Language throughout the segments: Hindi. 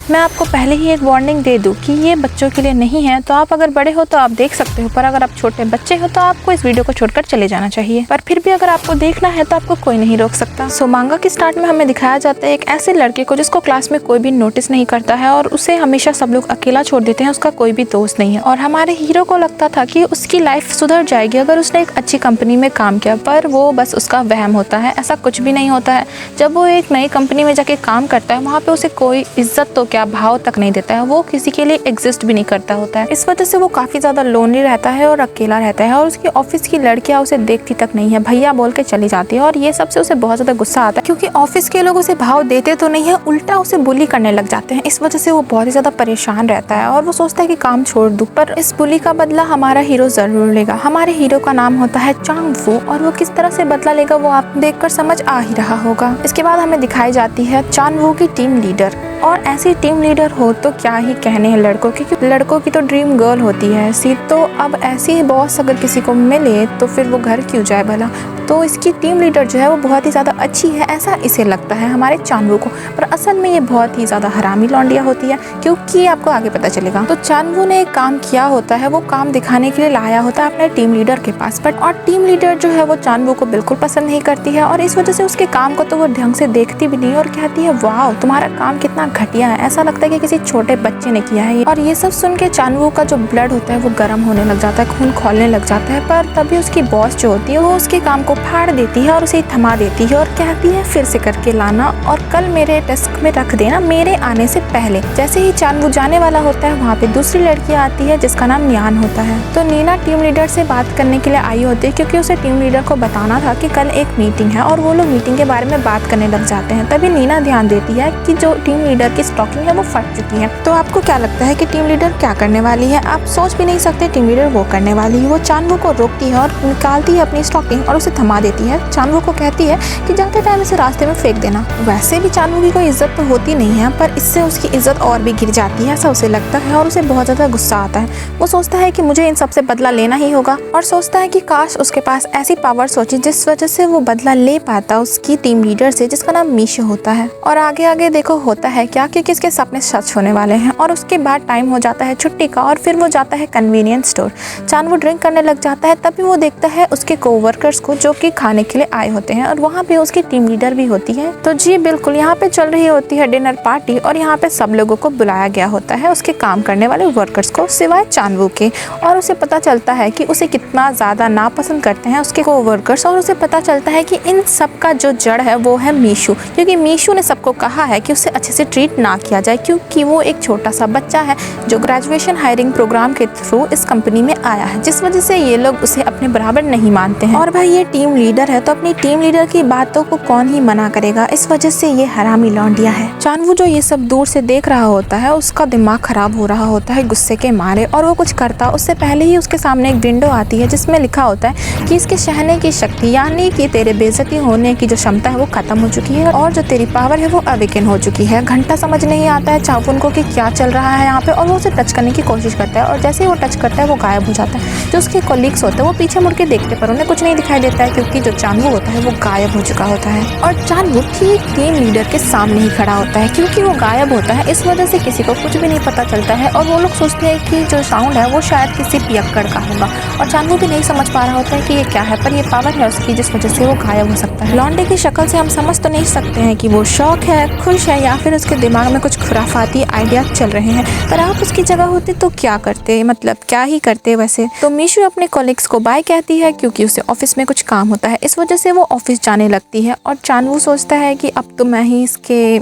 मैं आपको पहले ही एक वार्निंग दे दूं कि ये बच्चों के लिए नहीं है, तो आप अगर बड़े हो तो आप देख सकते हो, पर अगर आप छोटे बच्चे हो तो आपको इस वीडियो को छोड़कर चले जाना चाहिए। पर फिर भी अगर आपको देखना है तो आपको कोई नहीं रोक सकता। सो मांगा की स्टार्ट में हमें दिखाया जाता है एक ऐसे लड़के को जिसको क्लास में कोई भी नोटिस नहीं करता है और उसे हमेशा सब लोग अकेला छोड़ देते हैं, उसका कोई भी दोस्त नहीं है। और हमारे हीरो को लगता था कि उसकी लाइफ सुधर जाएगी अगर उसने एक अच्छी कंपनी में काम किया, पर वो बस उसका वहम होता है। ऐसा कुछ भी नहीं होता है। जब वो एक नई कंपनी में जाके काम करता है, वहाँ पे उसे कोई इज्जत तो क्या, भाव तक नहीं देता है। वो किसी के लिए एग्जिस्ट भी नहीं करता होता है। इस वजह से वो काफी ज्यादा लोनली रहता है और अकेला रहता है। और उसकी ऑफिस की लड़कियां उसे देखती तक नहीं है, भैया बोल के चली जाती है। और ये सबसे उसे बहुत ज्यादा गुस्सा आता है, क्योंकि ऑफिस के लोग उसे भाव देते तो नहीं है, उल्टा उसे बुली करने लग जाते हैं। इस वजह से वो बहुत ही ज्यादा परेशान रहता है और वो सोचता है कि काम छोड़ दूं, पर इस बुली का बदला हमारा हीरो जरूर लेगा। हमारे हीरो का नाम होता है चांग वू, और वो किस तरह से बदला लेगा वो आप देखकर समझ आ ही रहा होगा। इसके बाद हमें दिखाई जाती है चांग वू की टीम लीडर, और ऐसी टीम लीडर हो तो क्या ही कहने हैं लड़कों की, क्योंकि लड़कों की तो ड्रीम गर्ल होती है सी। तो अब ऐसी बॉस अगर किसी को मिले तो फिर वो घर क्यों जाए भला। तो इसकी टीम लीडर जो है वो बहुत ही ज़्यादा अच्छी है, ऐसा इसे लगता है हमारे चांदवू को, पर असल में ये बहुत ही ज़्यादा हरामी लौंडिया होती है, क्योंकि आपको आगे पता चलेगा। तो चांदवू ने एक काम किया होता है, वो काम दिखाने के लिए लाया होता है अपने टीम लीडर के पास, बट और टीम लीडर जो है वो चांदवू को बिल्कुल पसंद नहीं करती है। और इस वजह से उसके काम को तो वो ढंग से देखती भी नहीं और कहती है वाह तुम्हारा काम कितना घटिया है, ऐसा लगता है कि किसी छोटे बच्चे ने किया है। और ये सब सुन के चांदवू का जो ब्लड होता है वो गर्म होने लग जाता है, खून खोलने लग जाता है। पर तभी उसकी बॉस जो होती है वो उसके काम को फाड़ देती है और उसे थमा देती है और कहती है फिर से करके लाना और कल मेरे डेस्क में रख देना मेरे आने से पहले। जैसे ही चांदवू जाने वाला होता है, वहाँ पे दूसरी लड़की आती है जिसका नाम न्यान होता है। तो नीना टीम लीडर से बात करने के लिए आई होती है, क्योंकि उसे टीम लीडर को बताना था कि कल एक मीटिंग है, और वो लोग मीटिंग के बारे में बात करने लग जाते हैं। तभी नीना ध्यान देती है कि जो टीम लीडर की स्टॉकिंग है वो फट चुकी है। तो आपको क्या लगता है कि टीम लीडर क्या करने वाली है? आप सोच भी नहीं सकते टीम लीडर वो करने वाली है। वो चांदवू को रोकती है और निकालती है अपनी स्टॉकिंग और उसे थमा देती है। चांदवू को कहती है कि जाते टाइम इसे रास्ते में फेंक देना। वैसे भी चांदवू की कोई इज्जत तो होती नहीं है, पर इससे उसकी इज्जत और भी गिर जाती है, ऐसा उसे लगता है और उसे बहुत ज्यादा गुस्सा आता है। वो सोचता है कि मुझे इन सबसे बदला लेना ही होगा, और सोचता है कि काश उसके पास ऐसी पावर्स होती जिस वजह से वो बदला ले पाता उसकी टीम लीडर से, जिसका नाम मीशो होता है। और आगे आगे देखो होता है क्या, क्योंकि इसके सपने सच होने वाले हैं। और उसके बाद टाइम हो जाता है छुट्टी का, और फिर वो जाता है कन्वीनियंस स्टोर। चांदवू ड्रिंक करने लग जाता है, तभी वो देखता है उसके कोवर्कर्स को जो कि खाने के लिए आए होते हैं, और वहाँ पे उसकी टीम लीडर भी होती है। तो जी बिल्कुल, यहाँ पे चल रही होती है डिनर पार्टी, और यहाँ पे सब लोगों को बुलाया गया होता है, उसके काम करने वाले वर्कर्स को, सिवाय चांदवू के। और उसे पता चलता है कि उसे कितना ज्यादा नापसंद करते हैं उसके कोवर्कर्स, और उसे पता चलता है कि इन सब का जो जड़ है वो है मीशू, क्योंकि मीशू ने सबको कहा है कि उसे अच्छे से ट्रीट ना किया जाए, क्योंकि वो एक छोटा सा बच्चा है जो ग्रेजुएशन हायरिंग प्रोग्राम के थ्रू इस कंपनी में आया है, जिस वजह से ये लोग उसे अपने बराबर नहीं मानते हैं। और भाई ये टीम लीडर है, तो अपनी टीम लीडर की बातों को कौन ही मना करेगा। इस वजह से ये हरामी लौंडिया है। चांदवू जो ये सब दूर से देख रहा होता है, उसका दिमाग खराब हो रहा होता है गुस्से के मारे, और वो कुछ करता उससे पहले ही उसके सामने एक विंडो आती है जिसमें लिखा होता है कि इसके सहने की शक्ति, यानी कि तेरे बेइज्जती होने की जो क्षमता है वो खत्म हो चुकी है, और जो तेरी पावर है वो अवेकन हो चुकी है। घंटा समझ नहीं आता है चांदवू को कि क्या चल रहा है यहाँ पे, और वो उसे टच करने की कोशिश करता है, और जैसे ही वो टच करता है वो गायब हो जाता है। जो उसके कोलीग्स होते हैं वो पीछे मुड़ के देखते, पर उन्हें कुछ नहीं दिखाई देता है, क्योंकि जो चांदवू होता है वो गायब हो चुका होता है। और चांदवू ठीक टीम लीडर के सामने ही खड़ा होता है, क्योंकि वो गायब होता है। इस वजह से किसी को कुछ भी नहीं पता चलता है, और वो लोग सोचते हैं कि जो साउंड है वो शायद किसी पियक्कड़ का होगा, और चांदवू भी नहीं समझ पा रहा होता है कि ये क्या है, पर ये पावर है उसकी जिस वजह से वो गायब हो सकता है। लौंडे की शक्ल से हम समझ तो नहीं सकते हैं कि वो शौक है, खुश है, या फिर उसके दिमाग में कुछ खुराफाती आइडिया चल रहे हैं। पर आप उसकी जगह होते तो क्या करते, मतलब क्या ही करते वैसे। तो मीशू अपने कॉलीग्स को बाय कहती है, क्योंकि उसे ऑफिस में कुछ काम होता है, इस वजह से वो ऑफिस जाने लगती है। और चांदवू सोचता है कि अब तो मैं ही इसके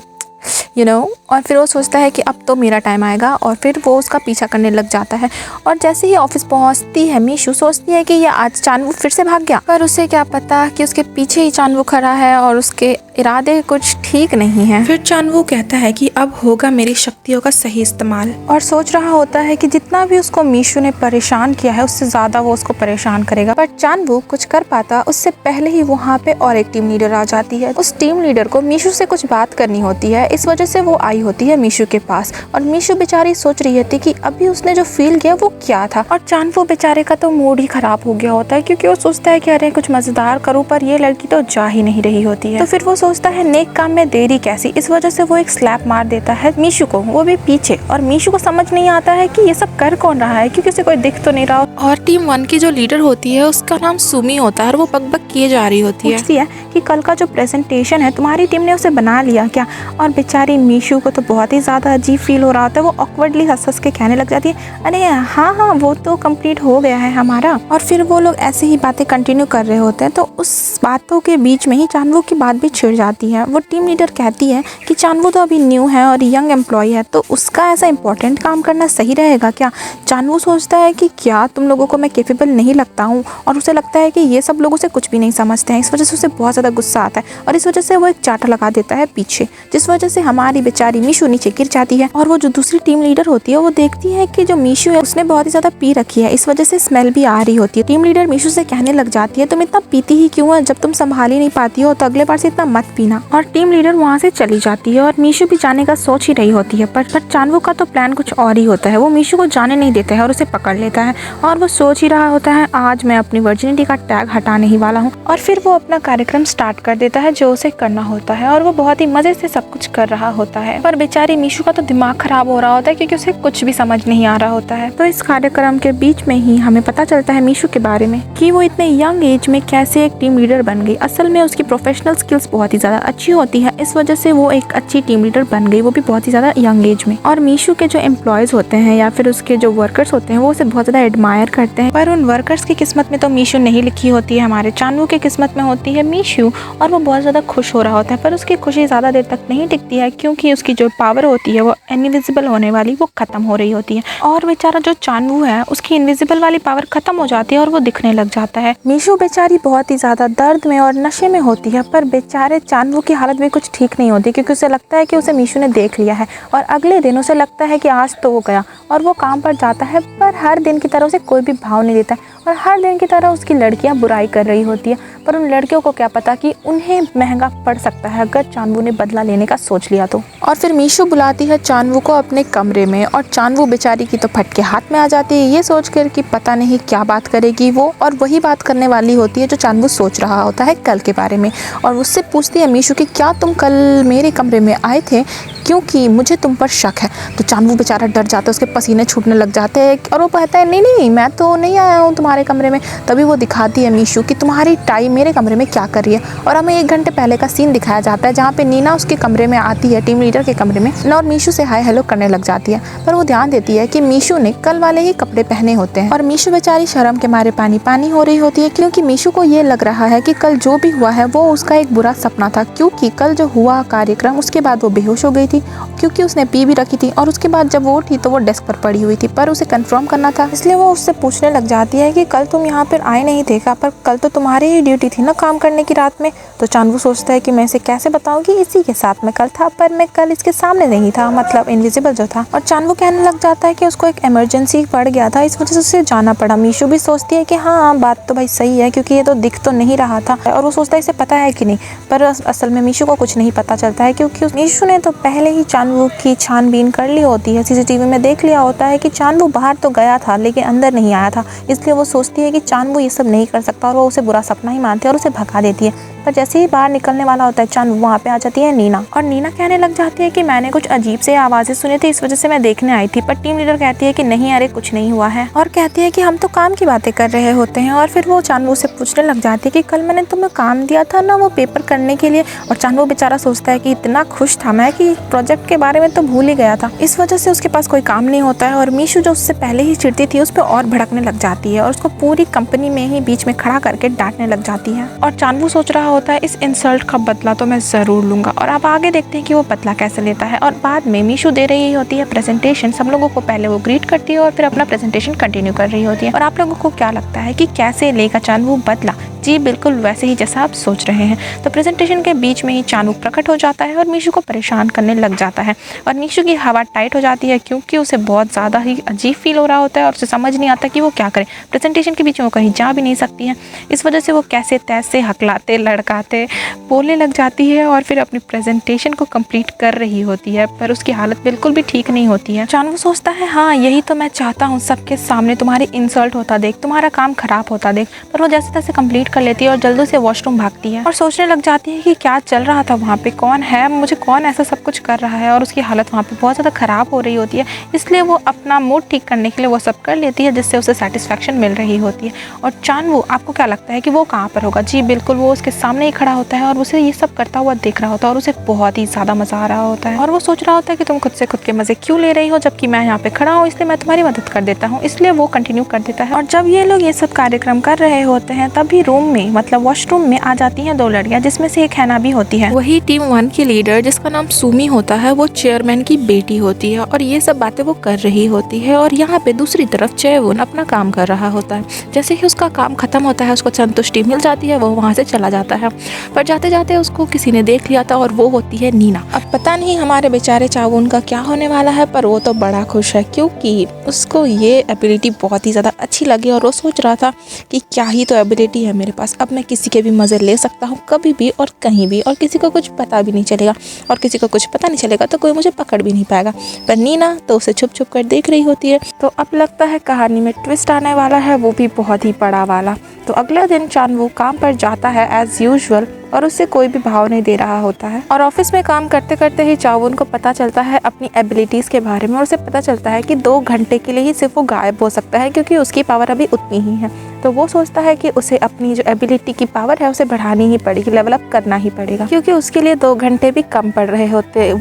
और फिर वो सोचता है कि अब तो मेरा टाइम आएगा, और फिर वो उसका पीछा करने लग जाता है। और जैसे ही ऑफिस पहुंचती है, मीशू सोचती है कि ये आज चांदवू फिर से भाग गया, पर उसे क्या पता कि उसके पीछे ही चांदवू खड़ा है और उसके इरादे कुछ ठीक नहीं है। फिर चांदवू कहता है कि अब होगा मेरी शक्तियों का सही इस्तेमाल, और सोच रहा होता है कि जितना भी उसको मीशू ने परेशान किया है उससे ज्यादा वो उसको परेशान करेगा। पर चांदवू कुछ कर पाता उससे पहले ही वहाँ पे और एक टीम लीडर आ जाती है। उस टीम लीडर को मीशू से कुछ बात करनी होती है, इस वजह से वो आई होती है मीशू के पास। और मीशू बेचारी सोच रही थी कि अभी उसने जो फील किया वो क्या था, और चांदवू बेचारे का तो मूड ही खराब हो गया होता है, क्योंकि वो सोचता है कि अरे कुछ मजेदार करूँ, पर ये लड़की तो जा ही नहीं रही होती है। तो फिर वो सोचता है नेक काम में देरी कैसी, इस वजह से वो एक स्लैप मार देता है मीशू को, वो भी पीछे। और मीशू को समझ नहीं आता है कि ये सब कर कौन रहा है क्योंकि उसे कोई दिख तो नहीं रहा। और टीम 1 की जो लीडर होती है उसका नाम सुमी होता है और वो बकबक किए जा रही होती है कि कल का जो प्रेजेंटेशन है तुम्हारी टीम ने उसे बना लिया क्या। और बेचारी मीशू को तो बहुत ही ज़्यादा अजीब फील हो रहा होता है, वो ऑकवर्डली हंस के कहने लग जाती है अरे हाँ वो तो कंप्लीट हो गया है हमारा। और फिर वो लोग ऐसे ही बातें कंटिन्यू कर रहे होते हैं तो उस बातों के बीच में ही चानवू की बात भी छिड़ जाती है। वो टीम लीडर कहती है कि चानवू तो अभी न्यू है और यंग एम्प्लॉय है तो उसका ऐसा इंपॉर्टेंट काम करना सही रहेगा क्या। चानवू सोचता है कि क्या तुम लोगों को मैं कैपेबल नहीं लगता हूँ, और उसे लगता है कि ये सब लोग उसे कुछ भी नहीं समझते हैं। इस वजह से उसे बहुत ज़्यादा गुस्सा आता है और इस वजह से वो एक चाटा लगा देता है पीछे, जिस वजह से हमारी बेचारी मीशू नीचे गिर जाती है। और वो जो दूसरी टीम लीडर होती है वो देखती है कि जो मीशू है उसने बहुत ही ज़्यादा पी रखी है, इस वजह से स्मेल भी आ रही होती है। टीम लीडर मीशू से कहने लग जाती है तुम इतना पीती ही क्यों है, जब तुम संभाल ही नहीं पाती हो तो अगले बार से इतना मत पीना। और टीम लीडर वहाँ से चली जाती है और मीशू भी जाने का सोच ही रही होती है, पर चानवू का तो प्लान कुछ और ही होता है। वो मीशू को जाने नहीं देता है और उसे पकड़ लेता है और वो सोच ही रहा होता है आज मैं अपनी वर्जिनिटी का टैग हटाने ही वाला हूँ। और फिर वो अपना कार्यक्रम स्टार्ट कर देता है जो उसे करना होता है और वो बहुत ही मजे से सब कुछ कर रहा होता है। पर बेचारी मीशू का तो दिमाग खराब हो रहा होता है क्योंकि उसे कुछ भी समझ नहीं आ रहा होता है। तो इस कार्यक्रम के बीच में ही हमें पता चलता है मीशू के बारे में कि वो इतने यंग एज में कैसे एक टीम लीडर बन गई। असल में उसकी प्रोफेशनल स्किल्स बहुत ही ज्यादा अच्छी होती है, इस वजह से वो एक अच्छी टीम लीडर बन गई, वो भी बहुत ही ज्यादा यंग एज में। और मीशू के जो एम्प्लॉयज होते हैं या फिर उसके जो वर्कर्स होते हैं वो उसे बहुत ज्यादा एडमायर करते हैं। पर उन वर्कर्स की किस्मत में तो मीशू नहीं लिखी होती है, हमारे चानवू की किस्मत में होती है मीशू। और वो बहुत ज्यादा खुश हो रहा होता है, पर उसकी खुशी ज्यादा देर तक नहीं टिकती है क्योंकि उसकी जो पावर होती है वो इनविजिबल होने वाली वो खत्म हो रही होती है। और बेचारा जो चानवू है उसकी इनविजिबल वाली पावर खत्म हो जाती है और वो दिखने लग जाता है। मीशू बेचारी बहुत ही ज्यादा दर्द में और नशे में होती है, पर बेचारे चानवू की हालत भी कुछ ठीक नहीं होती क्योंकि उसे लगता है कि उसे मीशू ने देख लिया है। और अगले दिन उसे लगता है कि आज तो वो गया और वो काम पर जाता है, पर हर दिन की तरह उसे कोई भी भाव नहीं देता है और हर दिन की तरह उसकी लड़कियां बुराई कर रही होती है। पर उन लड़कियों को क्या पता कि उन्हें महंगा पड़ सकता है अगर चानवू ने बदला लेने का सोच लिया तो। और फिर मीशू बुलाती है चानवू को अपने कमरे में और चानवू बेचारी की तो फटके हाथ में आ जाती है, ये सोच कर कि पता नहीं क्या बात करेगी वो। और वही बात करने वाली होती है जो चानवू सोच रहा होता है कल के बारे में। और उससे पूछती है मीशू कि क्या तुम कल मेरे कमरे में आए थे क्योंकि मुझे तुम पर शक है। तो चानवू बेचारा डर जाता है, उसके पसीने छूटने लग जाते हैं और वो कहता है नहीं मैं तो नहीं आया हूँ तुम्हारे कमरे में। तभी वो दिखाती है मीशू कि तुम्हारी टाई मेरे कमरे में क्या कर रही है। और हमें 1 घंटे पहले का सीन दिखाया जाता है जहाँ पे नीना उसके कमरे में आती है, टीम लीडर के कमरे में, और मीशू से हाय हेलो करने लग जाती है। पर वो ध्यान देती है कि मीशू ने कल वाले ही कपड़े पहने होते हैं। और मीशू बेचारी शर्म के मारे पानी पानी हो रही होती है क्योंकि मीशू को ये लग रहा है कि कल जो भी हुआ है वो उसका एक बुरा सपना था, क्योंकि कल जो हुआ कार्यक्रम उसके बाद वो बेहोश हो गई थी क्योंकि उसने पी भी रखी थी। और उसके बाद जब वो उठी तो वो डेस्क पर पड़ी हुई थी, पर उसे कंफर्म करना था, इसलिए वो उससे पूछने लग जाती है कि कल तुम यहाँ पर आए नहीं थे क्या, पर कल तो तुम्हारी ही ड्यूटी थी ना काम करने की रात में। तो चानवू सोचता है कि मैं इसे कैसे बताऊं कि इसी के साथ में कल था, पर मैं कल इसके सामने नहीं था, मतलब इनविजिबल जो था। और चानवू कहने लग जाता है कि उसको एक इमरजेंसी पड़ गया था, इस वजह से उसे जाना पड़ा। मीशू भी सोचती है कि हाँ बात तो भाई सही है क्योंकि ये तो दिख तो नहीं रहा था। और वो सोचता है इसे पता है कि नहीं, पर असल में मीशू को कुछ नहीं पता चलता है क्योंकि मीशू ने तो पहले ही चानवू की छानबीन कर ली होती है, सीसीटीवी में देख लिया होता है कि चानवू बाहर तो गया था लेकिन अंदर नहीं आया था। इसलिए वो सोचती है कि चानवू ये सब नहीं कर सकता और वो उसे बुरा सपना ही मानती है और उसे भगा देती है। पर जैसे ही बाहर निकलने वाला होता है चानवू, वहाँ पे आ जाती है नीना। और नीना कहने लग जाती है कि मैंने कुछ अजीब से आवाज़ें सुनी थी, इस वजह से मैं देखने आई थी। पर टीम लीडर कहती है कि नहीं अरे कुछ नहीं हुआ है, और कहती है कि हम तो काम की बातें कर रहे होते हैं। और फिर वो चानवू से पूछने लग जाती है कि कल मैंने तुम्हें काम दिया था ना वो पेपर करने के लिए। और चानवू बेचारा सोचता है कि इतना खुश था मैं कि प्रोजेक्ट के बारे में तो भूल ही गया था, इस वजह से उसके पास कोई काम नहीं होता है। और मीशू जो उससे पहले ही चिढ़ती थी उस पर और भड़कने लग जाती है और उसको पूरी कंपनी में ही बीच में खड़ा करके डांटने लग जाती है। और चानवू सोच रहा होता है इस इंसल्ट का बदला तो मैं जरूर लूंगा। और अब आगे देखते हैं कि वो बदला कैसे लेता है। और बाद में मीशू दे रही होती है प्रेजेंटेशन, सब लोगों को पहले वो ग्रीट करती है और फिर अपना प्रेजेंटेशन कंटिन्यू कर रही होती है। और आप लोगों को क्या लगता है कि कैसे लेगा चानवू बदला? जी बिल्कुल वैसे ही जैसा आप सोच रहे हैं। तो प्रेजेंटेशन के बीच में ही चानवू प्रकट हो जाता है और मीशू को परेशान करने लग जाता है। और मीशू की हवा टाइट हो जाती है क्योंकि उसे बहुत ज़्यादा ही अजीब फील हो रहा होता है और उसे समझ नहीं आता कि वो क्या करे। प्रेजेंटेशन के बीच में वो कहीं जा भी नहीं सकती है, इस वजह से वो कैसे तैसे हकलाते लड़काते बोलने लग जाती है और फिर अपनी प्रेजेंटेशन को कंप्लीट कर रही होती है। पर उसकी हालत बिल्कुल भी ठीक नहीं होती है। चानवू सोचता है हाँ यही तो मैं चाहता हूँ, सबके सामने तुम्हारी इंसल्ट होता देख, तुम्हारा काम खराब होता देख। पर वो जैसे तैसे कंप्लीट कर लेती है और जल्दी से वॉशरूम भागती है और सोचने लग जाती है कि क्या चल रहा था वहाँ पे, कौन है, मुझे कौन ऐसा सब कुछ कर रहा है। और उसकी हालत वहाँ पे बहुत ज़्यादा ख़राब हो रही होती है, इसलिए वो अपना मूड ठीक करने के लिए वो सब कर लेती है जिससे उसे सेटिस्फेक्शन मिल रही होती है। और चानवू, आपको क्या लगता है कि वो कहाँ पर होगा? जी बिल्कुल, वो उसके सामने ही खड़ा होता है और उसे ये सब करता हुआ देख रहा होता है और उसे बहुत ही ज़्यादा मज़ा आ रहा होता है। और वो सोच रहा होता है कि तुम खुद से खुद के मज़े क्यों ले रही हो, जबकि मैं यहाँ पे खड़ा हूँ, इसलिए मैं तुम्हारी मदद कर देता हूँ। इसलिए वो कंटिन्यू कर देता है। और जब ये लोग ये सब कार्यक्रम कर रहे होते हैं तभी रूम में, मतलब वॉशरूम में आ जाती हैं 2 लड़कियां, जिसमें से एक हैना भी होती है। वही टीम 1 की लीडर जिसका नाम सुमी होता है, वो चेयरमैन की बेटी होती है और ये सब बातें वो कर रही होती है। और यहाँ पे दूसरी तरफ चेवुन अपना काम कर रहा होता है। जैसे ही उसका काम खत्म होता है, उसको संतुष्टि मिल जाती है, वो वहाँ से चला जाता है। पर जाते जाते उसको किसी ने देख लिया था और वो होती है नीना। अब पता नहीं हमारे बेचारे चावुन का क्या होने वाला है, पर वो तो बड़ा खुश है क्योंकि उसको ये एबिलिटी बहुत ही ज़्यादा अच्छी लगी और वो सोच रहा था कि क्या ही तो एबिलिटी है मेरे पास, अब मैं किसी के भी मज़े ले सकता हूँ कभी भी और कहीं भी, और किसी को कुछ पता भी नहीं चलेगा, और किसी को कुछ पता नहीं चलेगा तो कोई मुझे पकड़ भी नहीं पाएगा। पर नीना तो उसे छुप छुप कर देख रही होती है। तो अब लगता है कहानी में ट्विस्ट आने वाला है, वो भी बहुत ही बड़ा वाला। तो अगले दिन चानवू काम पर जाता है एज यूजुअल और उससे कोई भी भाव नहीं दे रहा होता है। और ऑफिस में काम करते करते ही चावुन को पता चलता है अपनी एबिलिटीज़ के बारे में और उसे पता चलता है कि 2 घंटे के लिए ही सिर्फ वो गायब हो सकता है क्योंकि उसकी पावर अभी उतनी ही है। तो वो सोचता है कि उसे अपनी जो एबिलिटी की पावर है उसे बढ़ानी ही पड़ेगी, लेवल अप करना ही पड़ेगा, क्योंकि उसके लिए 2 घंटे भी कम पड़ रहे होते।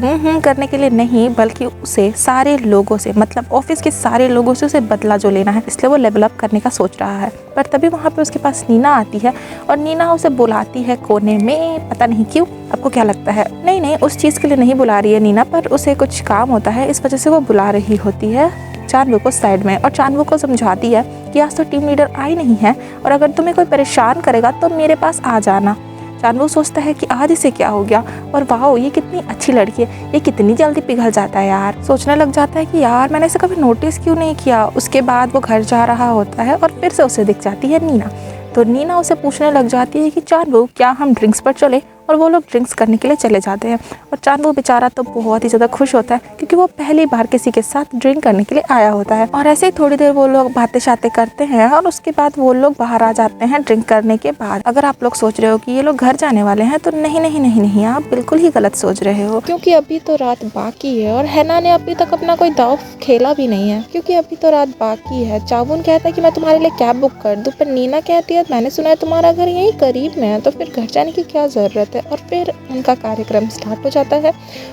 करने के लिए नहीं, बल्कि उसे सारे लोगों से, मतलब ऑफिस के सारे लोगों से उसे बदला जो लेना है, इसलिए वो लेवल अप करने का सोच रहा है। पर तभी वहाँ पे उसके पास नीना आती है और नीना उसे बुलाती है कोने में, पता नहीं क्यों। आपको क्या लगता है? नहीं, उस चीज़ के लिए नहीं बुला रही है नीना, पर उसे कुछ काम होता है, इस वजह से वो बुला रही होती है चानवू को साइड में। और चानवू को समझाती है कि आज तो टीम लीडर आई नहीं है और अगर तुम्हें कोई परेशान करेगा तो मेरे पास आ जाना। चानवू सोचता है कि आज इसे क्या हो गया, और वाह ये कितनी अच्छी लड़की है, ये कितनी जल्दी पिघल जाता है यार। सोचने लग जाता है कि यार मैंने इसे कभी नोटिस क्यों नहीं किया। उसके बाद वो घर जा रहा होता है और फिर से उसे दिख जाती है नीना। तो नीना उसे पूछने लग जाती है कि चानवू क्या हम ड्रिंक्स पर चले, और वो लोग ड्रिंक्स करने के लिए चले जाते हैं। और चानवू बेचारा तो बहुत ही ज़्यादा खुश होता है क्योंकि वो पहली बार किसी के साथ ड्रिंक करने के लिए आया होता है। और ऐसे ही थोड़ी देर वो लोग बातें शातें करते हैं और उसके बाद वो लोग बाहर आ जाते हैं ड्रिंक करने के बाद। अगर आप लोग सोच रहे हो कि ये लोग घर जाने वाले हैं तो नहीं, आप बिल्कुल ही गलत सोच रहे हो, क्योंकि अभी तो रात बाकी है और हैना ने अभी तक अपना कोई दाव खेला भी नहीं है, क्योंकि अभी तो रात बाकी है। चावुन कहता है कि मैं तुम्हारे लिए कैब बुक कर दूं, पर नीना कहती है मैंने सुना है तुम्हारा घर यहीं करीब में है, तो फिर घर जाने की क्या ज़रूरत है। और फिर उनका कार्यक्रम स्टार्ट हो जाता है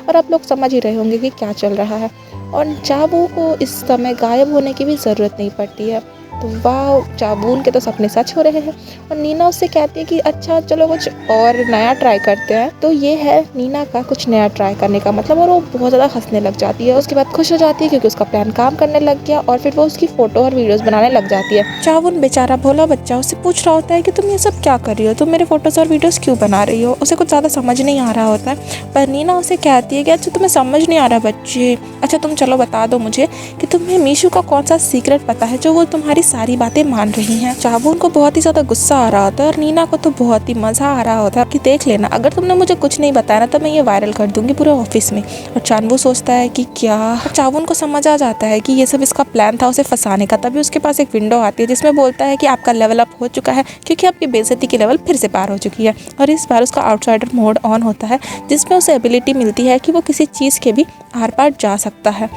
और आप लोग समझ ही रहे होंगे कि क्या चल रहा है। और चावू को इस समय गायब होने की भी ज़रूरत नहीं पड़ती है। तो वाह, चावून के तो सपने सच हो रहे हैं। और नीना उससे कहती है कि अच्छा चलो कुछ और नया ट्राई करते हैं। तो ये है नीना का कुछ नया ट्राई करने का मतलब। और वो बहुत ज़्यादा हंसने लग जाती है, उसके बाद खुश हो जाती है क्योंकि उसका प्लान काम करने लग गया। और फिर वो उसकी फ़ोटो और वीडियोज़ बनाने लग जाती है। चावुन बेचारा भोला बच्चा उससे पूछ रहा होता है कि तुम ये सब क्या कर रही हो, तुम मेरे फोटोज़ और वीडियोज़ क्यों बना रही हो। उसे कुछ ज़्यादा समझ नहीं आ रहा होता है। पर नीना उसे कहती है कि अच्छा तुम्हें समझ नहीं आ रहा बच्चे, अच्छा तुम चलो बता दो मुझे कि तुम्हें मीशू का कौन सा सीक्रेट पता है जो वो तुम्हारी सारी बातें मान रही हैं। चावुन को बहुत ही ज्यादा गुस्सा आ रहा होता है और नीना को तो बहुत ही मजा आ रहा होता है कि देख लेना, अगर तुमने मुझे कुछ नहीं बताया ना तो मैं ये वायरल कर दूंगी पूरे ऑफिस में। और चानवू सोचता है कि क्या, चावुन को समझ आ जाता है कि ये सब इसका प्लान था उसे फंसाने का। तभी उसके पास एक विंडो आती है जिसमें बोलता है कि आपका लेवल अप हो चुका है क्योंकि आपकी बेइज्जती की लेवल फिर से पार हो चुकी है। और इस बार उसका आउटसाइडर मोड ऑन होता है जिसमें उसे एबिलिटी मिलती है कि वो किसी चीज़ के भी आर पार जा सकता है।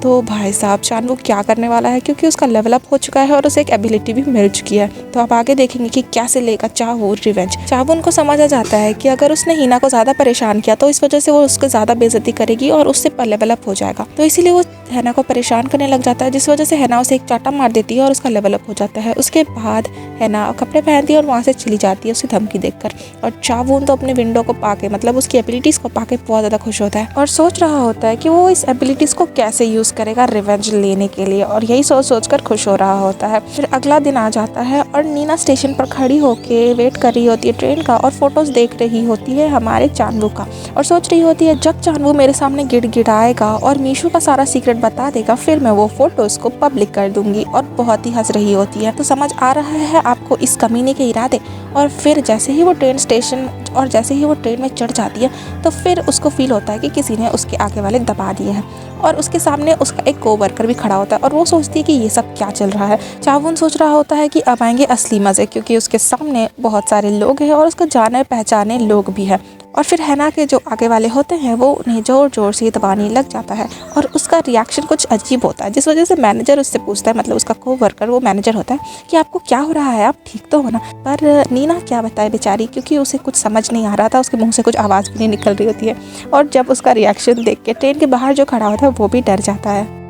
तो भाई साहब चानवू क्या करने वाला है क्योंकि उसका लेवल अप हो चुका है और उसे एक एबिलिटी भी मिल चुकी है। तो आप आगे देखेंगे कि क्या से लेगा चावू रिवेंज। चावुन को समझ आ जाता है कि अगर उसने हीना को ज़्यादा परेशान किया तो इस वजह से वो उसको ज़्यादा बेइज्जती करेगी और उससे लेवल अप हो जाएगा। तो इसीलिए वो हैना को परेशान करने लग जाता है, जिस वजह से हैना उसे एक चाटा मार देती है और उसका लेवल अप हो जाता है। उसके बाद हैना कपड़े पहनती है और वहाँ से चली जाती है उसे धमकी देकर। और चावुन तो अपने विंडो को पाके, मतलब उसकी एबिलिटीज़ को पाके बहुत ज़्यादा खुश होता है और सोच रहा होता है कि वो इस एबिलिटीज़ को कैसे यूज़ करेगा रिवेंज लेने के लिए, और यही सोच कर खुश हो रहा होता है। फिर अगला दिन आ जाता है और नीना स्टेशन पर खड़ी होके वेट कर रही होती है ट्रेन का और फोटोज देख रही होती है हमारे चानवू का, और सोच रही होती है जब चानवू मेरे सामने गिड़गिड़ाएगा और मीशू का सारा सीक्रेट बता देगा फिर मैं वो फोटोज को पब्लिक कर दूंगी। और बहुत ही हंस रही होती है। तो समझ आ रहा है आपको इस कमीने के इरादे। और फिर जैसे ही वो ट्रेन स्टेशन और जैसे ही वो ट्रेन में चढ़ जाती है तो फिर उसको फील होता है कि किसी ने उसके आगे वाले दबा दिए हैं और उसके सामने उसका एक कोवर्कर भी खड़ा होता है और वो सोचती है कि ये सब क्या चल रहा है। चावुन सोच रहा होता है कि अब आएंगे असली मज़े, क्योंकि उसके सामने बहुत सारे लोग हैं और उसको जाने पहचाने लोग भी हैं। और फिर हैना के जो आगे वाले होते हैं वो उन्हें ज़ोर ज़ोर से दबाने लग जाता है और उसका रिएक्शन कुछ अजीब होता है, जिस वजह से मैनेजर उससे पूछता है, मतलब उसका कोवर्कर, वो मैनेजर होता है, कि आपको क्या हो रहा है, आप ठीक तो हो ना। पर नीना क्या बताए बेचारी, क्योंकि उसे कुछ समझ नहीं आ रहा था, उसके मुंह से कुछ आवाज़ भी नहीं निकल रही होती है। और जब उसका रिएक्शन देख के ट्रेन के बाहर जो खड़ा होता है वो भी डर जाता है।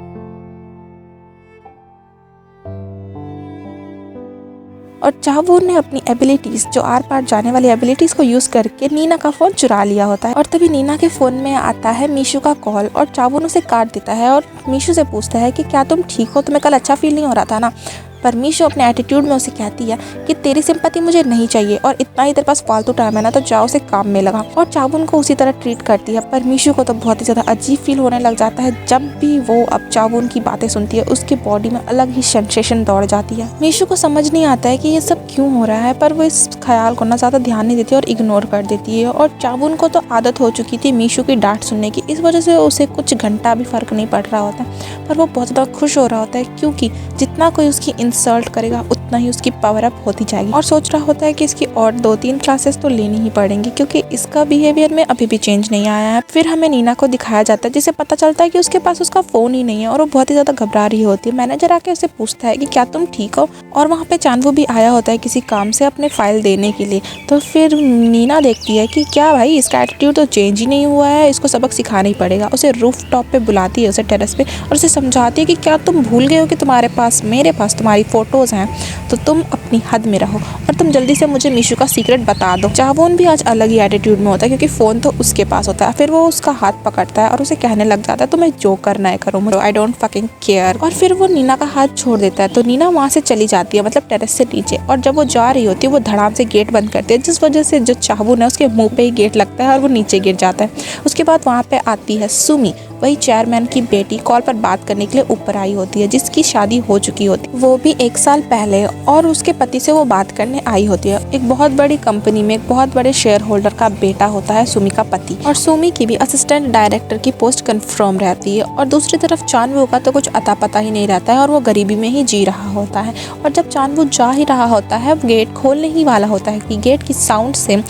और चावुन ने अपनी एबिलिटीज़, जो आर पार जाने वाली एबिलिटीज़ को यूज़ करके नीना का फ़ोन चुरा लिया होता है। और तभी नीना के फ़ोन में आता है मीशू का कॉल और चावुन उसे काट देता है और मीशू से पूछता है कि क्या तुम ठीक हो, तुम्हें कल अच्छा फील नहीं हो रहा था ना। पर मीशू अपने एटीट्यूड में उसे कहती है कि तेरी सिंपैथी मुझे नहीं चाहिए और इतना ही तेरे पास फालतू टाइम है ना तो जाओ से काम में लगा। और चावुन को उसी तरह ट्रीट करती है। पर मीशू को तो बहुत ही ज़्यादा अजीब फील होने लग जाता है। जब भी वो अब चावुन की बातें सुनती है उसकी बॉडी में अलग ही सेंसेशन दौड़ जाती है। मीशू को समझ नहीं आता है कि ये सब क्यों हो रहा है, पर वो इस ख्याल को ना ज़्यादा ध्यान नहीं देती और इग्नोर कर देती है। और चावुन को तो आदत हो चुकी थी मीशू की डांट सुनने की, इस वजह से उसे कुछ घंटा भी फ़र्क नहीं पड़ रहा होता। पर वो बहुत ज़्यादा खुश हो रहा होता है, क्योंकि जितना कोई उसकी इंसल्ट करेगा उतना ही उसकी पावर अप होती जाएगी। और सोच रहा होता है कि इसकी और 2-3 क्लासेस तो लेनी ही पड़ेंगी, क्योंकि इसका बिहेवियर में अभी भी चेंज नहीं आया है। फिर हमें नीना को दिखाया जाता है, जिसे पता चलता है कि उसके पास उसका फ़ोन ही नहीं है और वो बहुत ही ज़्यादा घबरा रही होती है। मैनेजर आके उसे पूछता है कि क्या तुम ठीक हो, और वहाँ पे चांदवू भी आया होता है किसी काम से अपने फाइल देने के लिए। तो फिर नीना देखती है कि क्या भाई, इसका एटीट्यूड तो चेंज ही नहीं हुआ है, इसको सबक सिखाना ही पड़ेगा। उसे रूफ टॉप पे बुलाती है, उसे टेरेस पे, और उसे समझाती है कि क्या तुम भूल गए हो कि तुम्हारे पास, मेरे पास तुम्हारी फ़ोटोज़ हैं, तो तुम अपनी हद में रहो और तुम जल्दी से मुझे मीशू का सीक्रेट बता दो। चावुन भी आज अलग ही एटीट्यूड में होता है, क्योंकि फ़ोन तो उसके पास होता है। फिर वो उसका हाथ पकड़ता है और उसे कहने लग जाता है, तुम्हें जो करना है करो, मुझे आई डोंट फकिंग केयर। और फिर वो नीना का हाथ छोड़ देता है, तो नीना वहाँ से चली जाती है, मतलब टेरेस से नीचे। और जब वो जा रही होती है वो धड़ाम से गेट बंद करती है, जिस वजह से जो चावुन है उसके मुँह पे ही गेट लगता है और वो नीचे गिर जाता है। उसके बाद वहाँ पे आती है सुमी, वही चेयरमैन की बेटी, कॉल पर बात करने के लिए ऊपर आई होती है, जिसकी शादी हो चुकी होती है, वो भी 1 साल पहले। और उसके पति से वो बात करने आई होती है। एक बहुत बड़ी कंपनी में एक बहुत बड़े शेयर होल्डर का बेटा होता है सुमी का पति, और सुमी की भी असिस्टेंट डायरेक्टर की पोस्ट कंफर्म रहती है। और दूसरी तरफ चांदवू का तो कुछ अता पता ही नहीं रहता है और वो गरीबी में ही जी रहा होता है। और जब चांदवू जा ही रहा होता है, गेट खोलने ही वाला होता है कि गेट की साउंड से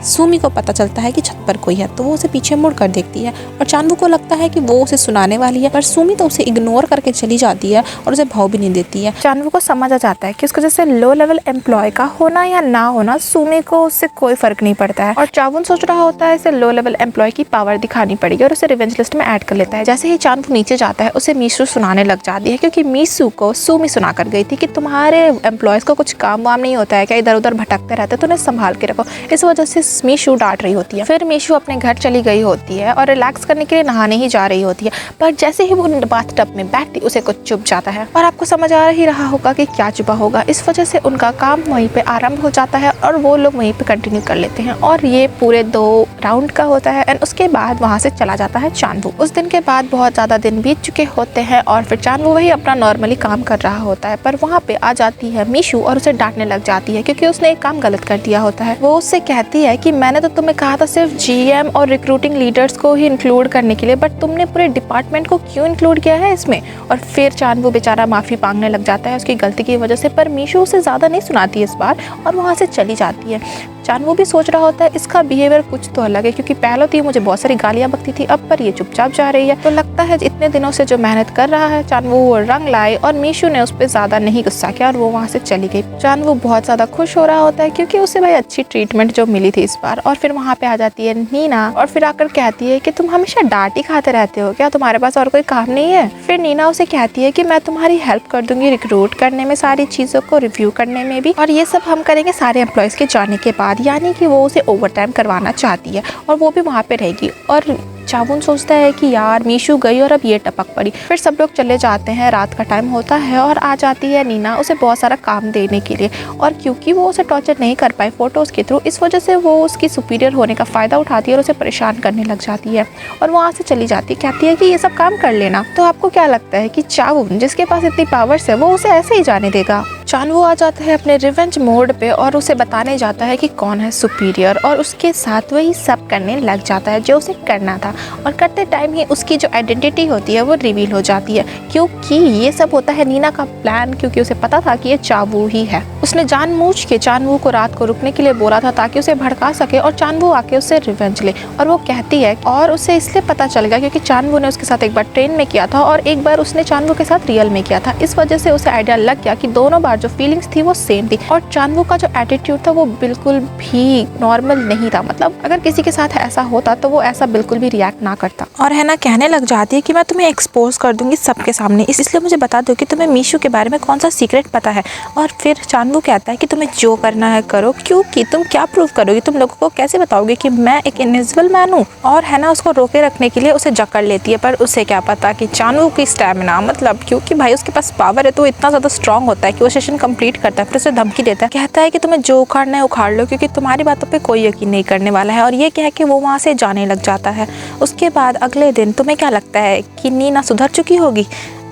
सुमी को पता चलता है कि छत पर कोई है, तो वो उसे पीछे मुड़ कर देखती है और चांदवू को लगता है कि वो उसे सुनाने वाली है, पर सुमी तो उसे इग्नोर करके चली जाती है और उसे भाव भी नहीं देती है। चांदवू को समझ आ जाता है कि उसको जैसे लो लेवल एम्प्लॉय का होना या ना होना सुमी को उससे कोई फर्क नहीं पड़ता है। और चावुन सोच रहा होता है इसे लो लेवल एम्प्लॉय की पावर दिखानी पड़ेगी और उसे रिवेंज लिस्ट में ऐड कर लेता है। जैसे ही चांदवू नीचे जाता है उसे मीशू सुनाने लग जाती है, क्योंकि मीशू को सुमी सुना कर गई थी कि तुम्हारे एम्प्लॉयज को कुछ काम वाम नहीं होता है क्या, इधर उधर भटकते रहते, तो उन्हें संभाल के रखो। इस वजह से मीशू डांट रही होती है। फिर मीशू अपने घर चली गई होती है और रिलैक्स करने के लिए नहाने ही जा रही होती है, पर जैसे ही वो बाथटब में बैठती उसे कुछ चुभ जाता है और आपको समझ आ ही रहा होगा कि क्या चुभा होगा। इस वजह से उनका काम वहीं पे आरंभ हो जाता है और वो लोग वहीं पे कंटिन्यू कर लेते हैं और ये पूरे 2 राउंड का होता है। एंड उसके बाद वहाँ से चला जाता है चांदवू। उस दिन के बाद बहुत ज़्यादा दिन बीत चुके होते हैं और फिर चांदवू वही अपना नॉर्मली काम कर रहा होता है, पर वहाँ पे आ जाती है मीशू और उसे डांटने लग जाती है, क्योंकि उसने एक काम गलत कर दिया होता है। वो उससे कहती है कि मैंने तो तुम्हें कहा था सिर्फ GM और रिक्रूटिंग लीडर्स को ही इंक्लूड करने के लिए, बट तुमने पूरे डिपार्टमेंट को क्यों इंक्लूड किया है इसमें। और फिर चांदवू बेचारा माफ़ी मांगने लग जाता है उसकी गलती की वजह से, पर मीशू उसे ज़्यादा नहीं सुनाती इस बार और वहाँ से चली जाती है। चांदवू भी सोच रहा होता है इसका बिहेवियर कुछ तो अलग है, क्योंकि पहले तो ये मुझे बहुत सारी गालियाँ बकती थी, अब पर ये चुपचाप जा रही है। तो लगता है इतने दिनों से जो मेहनत कर रहा है चांदवू वो रंग लाए और मीशू ने उस पर ज़्यादा नहीं गुस्सा किया और वो वहाँ से चली गई। चांदवू बहुत ज़्यादा खुश हो रहा होता है क्योंकि उसे भाई अच्छी ट्रीटमेंट जो मिली थी इस बार। और फिर वहाँ पे आ जाती है नीना और फिर आकर कहती है कि तुम हमेशा डांट ही खाते रहते हो क्या, तुम्हारे पास और कोई काम नहीं है। फिर नीना उसे कहती है कि मैं तुम्हारी हेल्प कर दूंगी रिक्रूट करने में, सारी चीज़ों को रिव्यू करने में भी, और ये सब हम करेंगे सारे एम्प्लॉयज़ के जाने के बाद। यानी कि वो उसे ओवर टाइम करवाना चाहती है और वो भी वहाँ पे रहेगी। और चावुन सोचता है कि यार मीशू गई और अब ये टपक पड़ी। फिर सब लोग चले जाते हैं, रात का टाइम होता है और आ जाती है नीना उसे बहुत सारा काम देने के लिए। और क्योंकि वो उसे टॉर्चर नहीं कर पाई फोटोज़ के थ्रू, इस वजह से वो उसकी सुपीरियर होने का फ़ायदा उठाती है और उसे परेशान करने लग जाती है और वहाँ से चली जाती है। कहती है कि ये सब काम कर लेना। तो आपको क्या लगता है कि चावुन जिसके पास इतनी पावर्स है वो उसे ऐसे ही जाने देगा? चानवू आ जाता है अपने रिवेंज मोड पे और उसे बताने जाता है कि कौन है सुपीरियर, और उसके साथ वही सब करने लग जाता है जो उसे करना था। और करते टाइम ही उसकी जो आइडेंटिटी होती है वो रिवील हो जाती है, क्योंकि ये सब होता है नीना का प्लान, क्योंकि उसे पता था कि ये चावू ही है। उसने जानबूझ के चानवू को रात को रुकने के लिए बोला था ताकि उसे भड़का सके और चानवू आके उससे रिवेंज ले। और वो कहती है, और उसे इसलिए पता चल गया क्योंकि चानवू ने उसके साथ एक बार ट्रेन में किया था और एक बार उसने चानवू के साथ रियल में किया था। इस वजह से उसे आइडिया लग गया कि दोनों बार जो फीलिंग्स थी वो सेम थी। और चानवू का जो एटीट्यूड था वो बिल्कुल भी नॉर्मल नहीं था, मतलब अगर किसी के साथ ऐसा होता तो वो ऐसा बिल्कुल भी रिएक्ट ना करता। और है ना कहने लग जाती है कि मैं तुम्हें एक्सपोज कर दूंगी सबके सामने, इसलिए मुझे बता दो कि तुम्हें मीशू के बारे में कौन सा सीक्रेट पता है। और फिर चानवू कहता है कि तुम्हें जो करना है करो, क्योंकि तुम क्या प्रूव करोगी, तुम लोगों को कैसे बताओगे कि मैं एक इनविजिबल मैन हूँ। और है ना उसको रोके रखने के लिए उसे जकड़ लेती है, पर उसे क्या पता कि चानवू की स्टैमिना, मतलब क्योंकि भाई उसके पास पावर है तो इतना ज़्यादा स्ट्रांग होता है कि वो सेशन कंप्लीट करता है। फिर उसे धमकी देता है, कहता है कि तुम्हें जो उखाड़ना है उखाड़ लो, क्योंकि तुम्हारी बातों पे कोई यकीन नहीं करने वाला है। और ये कह के वो वहाँ से जाने लग जाता है। उसके बाद अगले दिन तुम्हें क्या लगता है कि नीना सुधर चुकी होगी?